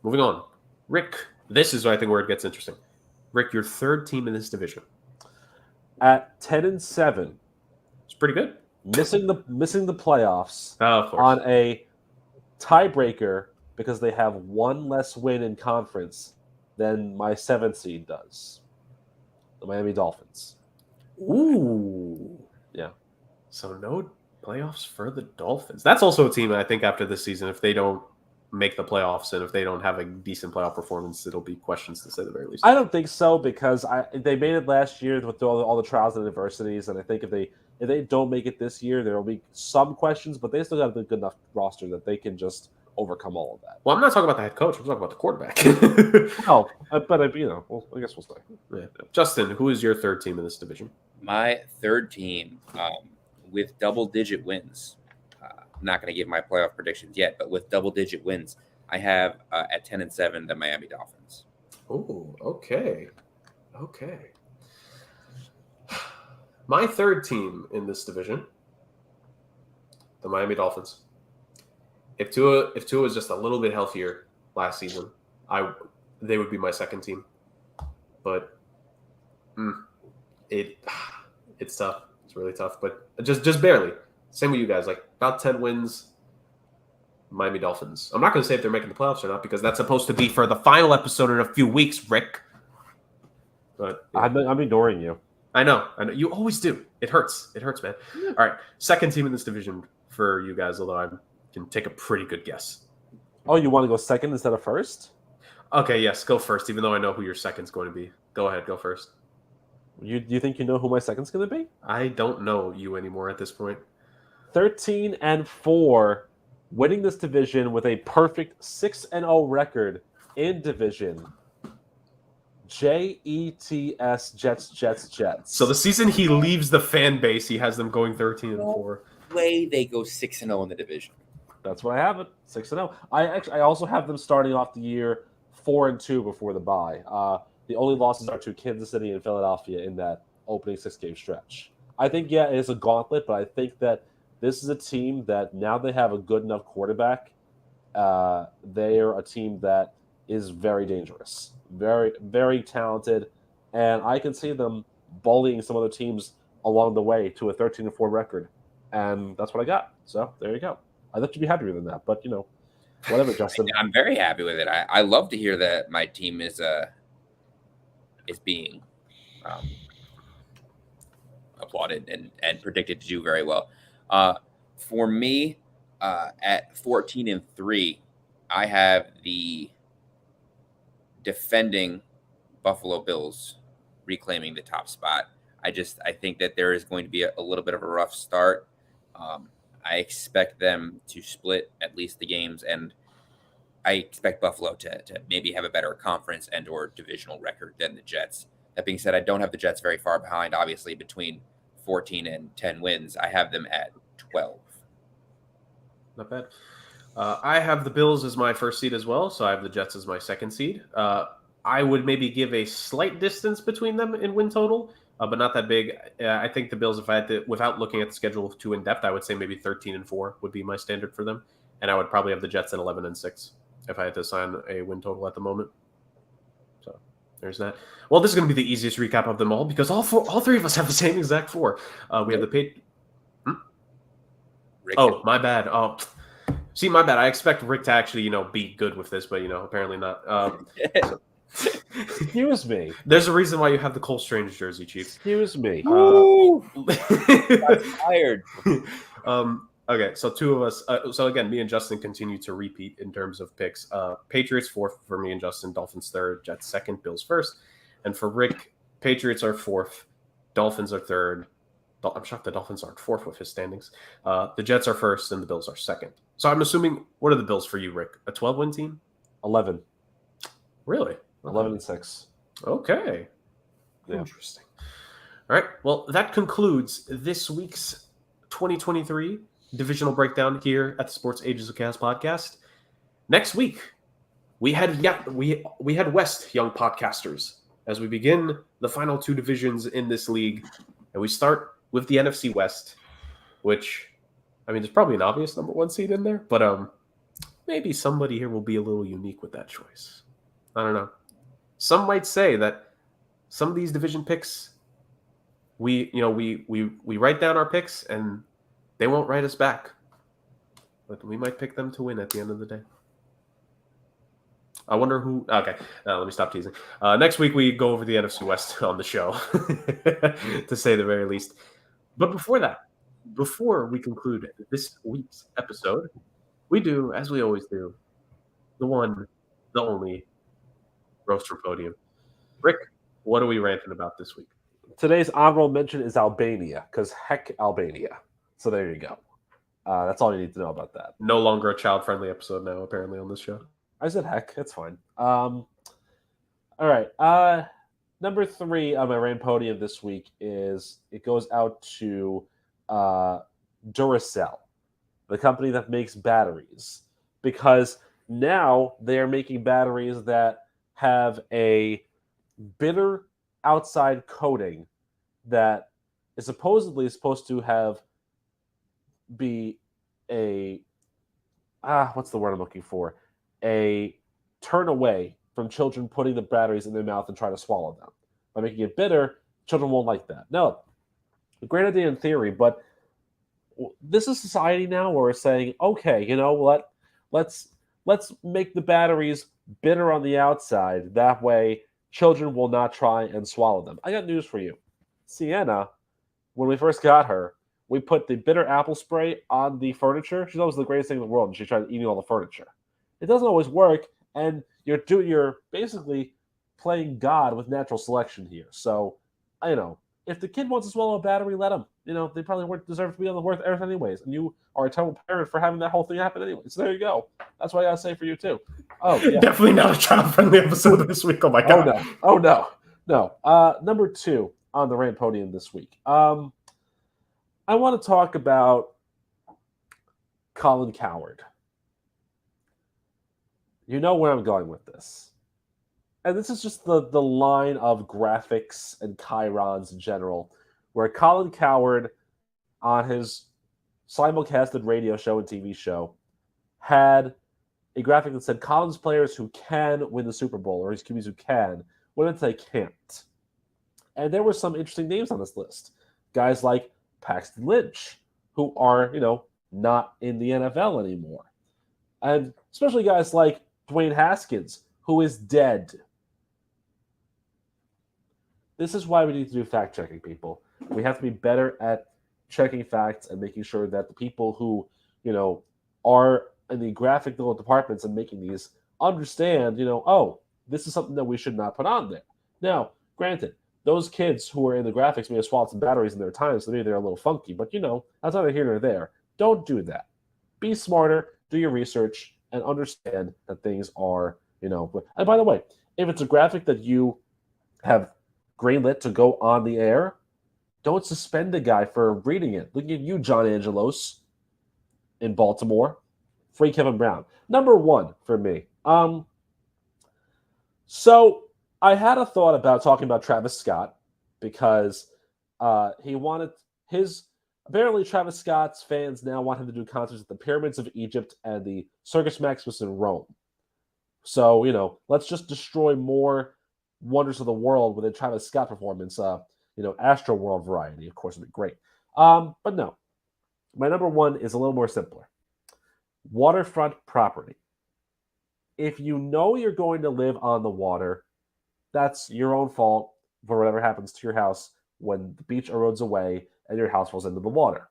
moving on. Rick, this is I think where it gets interesting. Rick, your third team in this division at 10-7. It's pretty good. Missing the playoffs of course. On a tiebreaker because they have one less win in conference than my 7th seed does. The Miami Dolphins. Ooh. Yeah. So no playoffs for the Dolphins. That's also a team I think after this season, if they don't make the playoffs and if they don't have a decent playoff performance, it'll be questions to say the very least. I don't think so because they made it last year with all the trials and adversities, and I think if they don't make it this year, there will be some questions, but they still got a good enough roster that they can just overcome all of that. Well, I'm not talking about the head coach. I'm talking about the quarterback. Oh, but I guess we'll say. Yeah. Justin, who is your third team in this division? My third team with double-digit wins. I'm not going to give my playoff predictions yet, but with double-digit wins, I have at 10-7 the Miami Dolphins. Oh, okay. My third team in this division, the Miami Dolphins. If Tua was just a little bit healthier last season, they would be my second team. But it's tough. It's really tough, but just barely. Same with you guys, like about 10 wins, Miami Dolphins. I'm not going to say if they're making the playoffs or not because that's supposed to be for the final episode in a few weeks, Rick. But yeah. I'm ignoring you. I know. You always do. It hurts, man. Yeah. All right, second team in this division for you guys, although I can take a pretty good guess. Oh, you want to go second instead of first? Okay, yes, go first, even though I know who your second's going to be. Go ahead, go first. You think you know who my second's going to be? I don't know you anymore at this point. 13-4, winning this division with a perfect 6-0 record in division. Jets. So the season he leaves the fan base, he has them going 13-4. Way they go 6-0 in the division. That's what I have it, 6-0. I also have them starting off the year 4-2 before the bye. The only losses are to Kansas City and Philadelphia in that opening 6-game stretch. I think, it is a gauntlet, but I think that this is a team that now they have a good enough quarterback. They are a team that is very dangerous, very, very talented, and I can see them bullying some other teams along the way to a 13-4 record, and that's what I got. So there you go. I thought you'd be happier than that, but whatever, Justin. I'm very happy with it. I love to hear that my team is being applauded and predicted to do very well. For me, at 14-3, I have the defending Buffalo Bills reclaiming the top spot. I think that there is going to be a little bit of a rough start. I expect them to split at least the games, and I expect Buffalo to maybe have a better conference and or divisional record than the Jets. That being said, I don't have the Jets very far behind, obviously, between 14 and 10 wins. I have them at 12. Not bad. I have the Bills as my first seed as well, so I have the Jets as my second seed. I would maybe give a slight distance between them in win total, but not that big. I think the Bills, if I had to, without looking at the schedule too in depth, I would say maybe 13-4 would be my standard for them, and I would probably have the Jets at 11-6. if I had to assign a win total at the moment. So there's that. Well, this is going to be the easiest recap of them all because all three of us have the same exact 4. We have the Oh, my bad. Oh, see, my bad. I expect Rick to actually, be good with this, but apparently not. Excuse me. There's a reason why you have the Cole Strange jersey, Chief. Excuse me. Tired. Okay, so 2 of us. So again, me and Justin continue to repeat in terms of picks. Patriots 4th for me and Justin. Dolphins 3rd. Jets 2nd. Bills 1st. And for Rick, Patriots are 4th. Dolphins are 3rd. I'm shocked the Dolphins aren't 4th with his standings. The Jets are 1st and the Bills are 2nd. So I'm assuming, what are the Bills for you, Rick? A 12-win team? 11. Really? 11-6. Okay. Yeah. Interesting. All right. Well, that concludes this week's 2023 divisional breakdown here at the Sports Ages of Chaos podcast. Next week, we head west, young podcasters, as we begin the final 2 divisions in this league. And we start with the NFC West, which, I mean, there's probably an obvious number 1 seed in there, but maybe somebody here will be a little unique with that choice. I don't know. Some might say that some of these division picks, we write down our picks and they won't write us back, but we might pick them to win at the end of the day. I wonder who. Okay, let me stop teasing. Next week we go over the NFC West on the show, to say the very least. But before that, before we conclude this week's episode, we do, as we always do, the one, the only roaster podium. Rick, what are we ranting about this week? Today's honorable mention is Albania, because heck, Albania. So there you go. That's all you need to know about that. No longer a child-friendly episode now, apparently, on this show. I said heck. It's fine. All right. Number 3 on my rain podium this week it goes out to Duracell, the company that makes batteries, because now they are making batteries that have a bitter outside coating that is supposedly supposed to be a what's the word I'm looking for? A turn away from children putting the batteries in their mouth and trying to swallow them. By making it bitter, children won't like that. No, a great idea in theory, but this is society now where we're saying, okay, you know what? Let's make the batteries bitter on the outside. That way, children will not try and swallow them. I got news for you. Sienna, when we first got her, we put the bitter apple spray on the furniture. She thought it was the greatest thing in the world, and she tried eating all the furniture. It doesn't always work, and you're basically playing God with natural selection here. So, if the kid wants to swallow a battery, let him. They probably weren't deserve to be on the earth anyways, and you are a terrible parent for having that whole thing happen anyway. So there you go. That's what I gotta say for you too. Oh, yeah. Definitely not a child-friendly episode this week. Oh my god. Oh no. Number 2 on the rant podium this week. I want to talk about Colin Cowherd. You know where I'm going with this. And this is just the line of graphics and chyrons in general, where Colin Cowherd, on his simulcasted radio show and TV show, had a graphic that said Collins players who can win the Super Bowl, or his QBs who can, what if they can't? And there were some interesting names on this list. Guys like Paxton Lynch, who are, not in the NFL anymore. And especially guys like Dwayne Haskins, who is dead. This is why we need to do fact-checking, people. We have to be better at checking facts and making sure that the people who, are in the graphical departments and making these understand, this is something that we should not put on there. Now, granted, those kids who are in the graphics may have swallowed some batteries in their time, so maybe they're a little funky, but that's neither here nor there. Don't do that. Be smarter, do your research, and understand that things are, And by the way, if it's a graphic that you have greenlit to go on the air, don't suspend the guy for reading it. Look at you, John Angelos in Baltimore. Free Kevin Brown. Number 1 for me. So I had a thought about talking about Travis Scott because he wanted his. Apparently, Travis Scott's fans now want him to do concerts at the Pyramids of Egypt and the Circus Maximus in Rome. So, let's just destroy more wonders of the world with a Travis Scott performance. Astro World variety, of course, would be great. But no, my number one is a little more simpler. Waterfront property. If you know you're going to live on the water, that's your own fault for whatever happens to your house when the beach erodes away and your house falls into the water.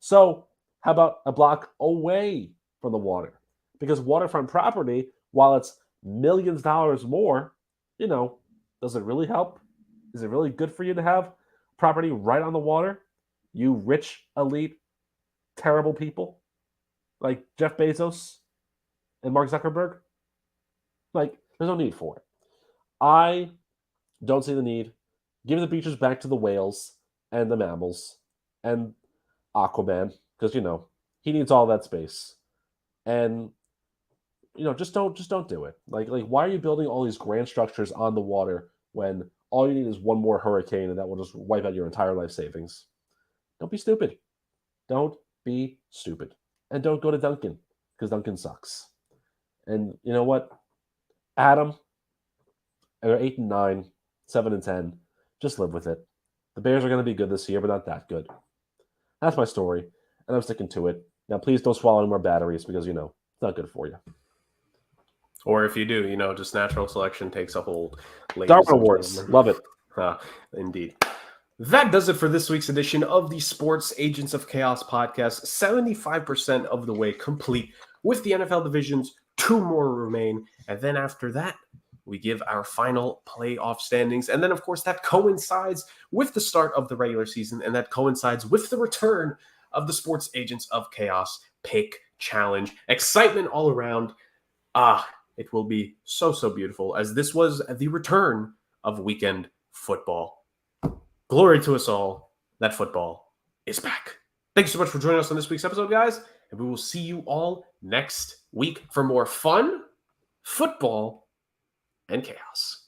So, how about a block away from the water? Because waterfront property, while it's millions of dollars more, does it really help? Is it really good for you to have property right on the water? You rich, elite, terrible people like Jeff Bezos and Mark Zuckerberg? Like, there's no need for it. I don't see the need. Give the beaches back to the whales and the mammals and Aquaman, because he needs all that space. And just don't do it. Like why are you building all these grand structures on the water when all you need is one more hurricane and that will just wipe out your entire life savings? Don't be stupid. Don't be stupid. And don't go to Duncan, because Duncan sucks. And you know what? Adam, they're 8-9, 7-10. Just live with it. The Bears are going to be good this year, but not that good. That's my story, and I'm sticking to it. Now, please don't swallow any more batteries because, it's not good for you. Or if you do, just natural selection takes a hold. Darwin Awards. Love it. Indeed. That does it for this week's edition of the Sports Agents of Chaos podcast. 75% of the way complete with the NFL divisions. 2 more remain. And then after that, we give our final playoff standings. And then, of course, that coincides with the start of the regular season. And that coincides with the return of the Sports Agents of Chaos Pick Challenge. Excitement all around. It will be so, so beautiful, as this was the return of weekend football. Glory to us all that football is back. Thank you so much for joining us on this week's episode, guys. And we will see you all next week for more fun, football, and chaos.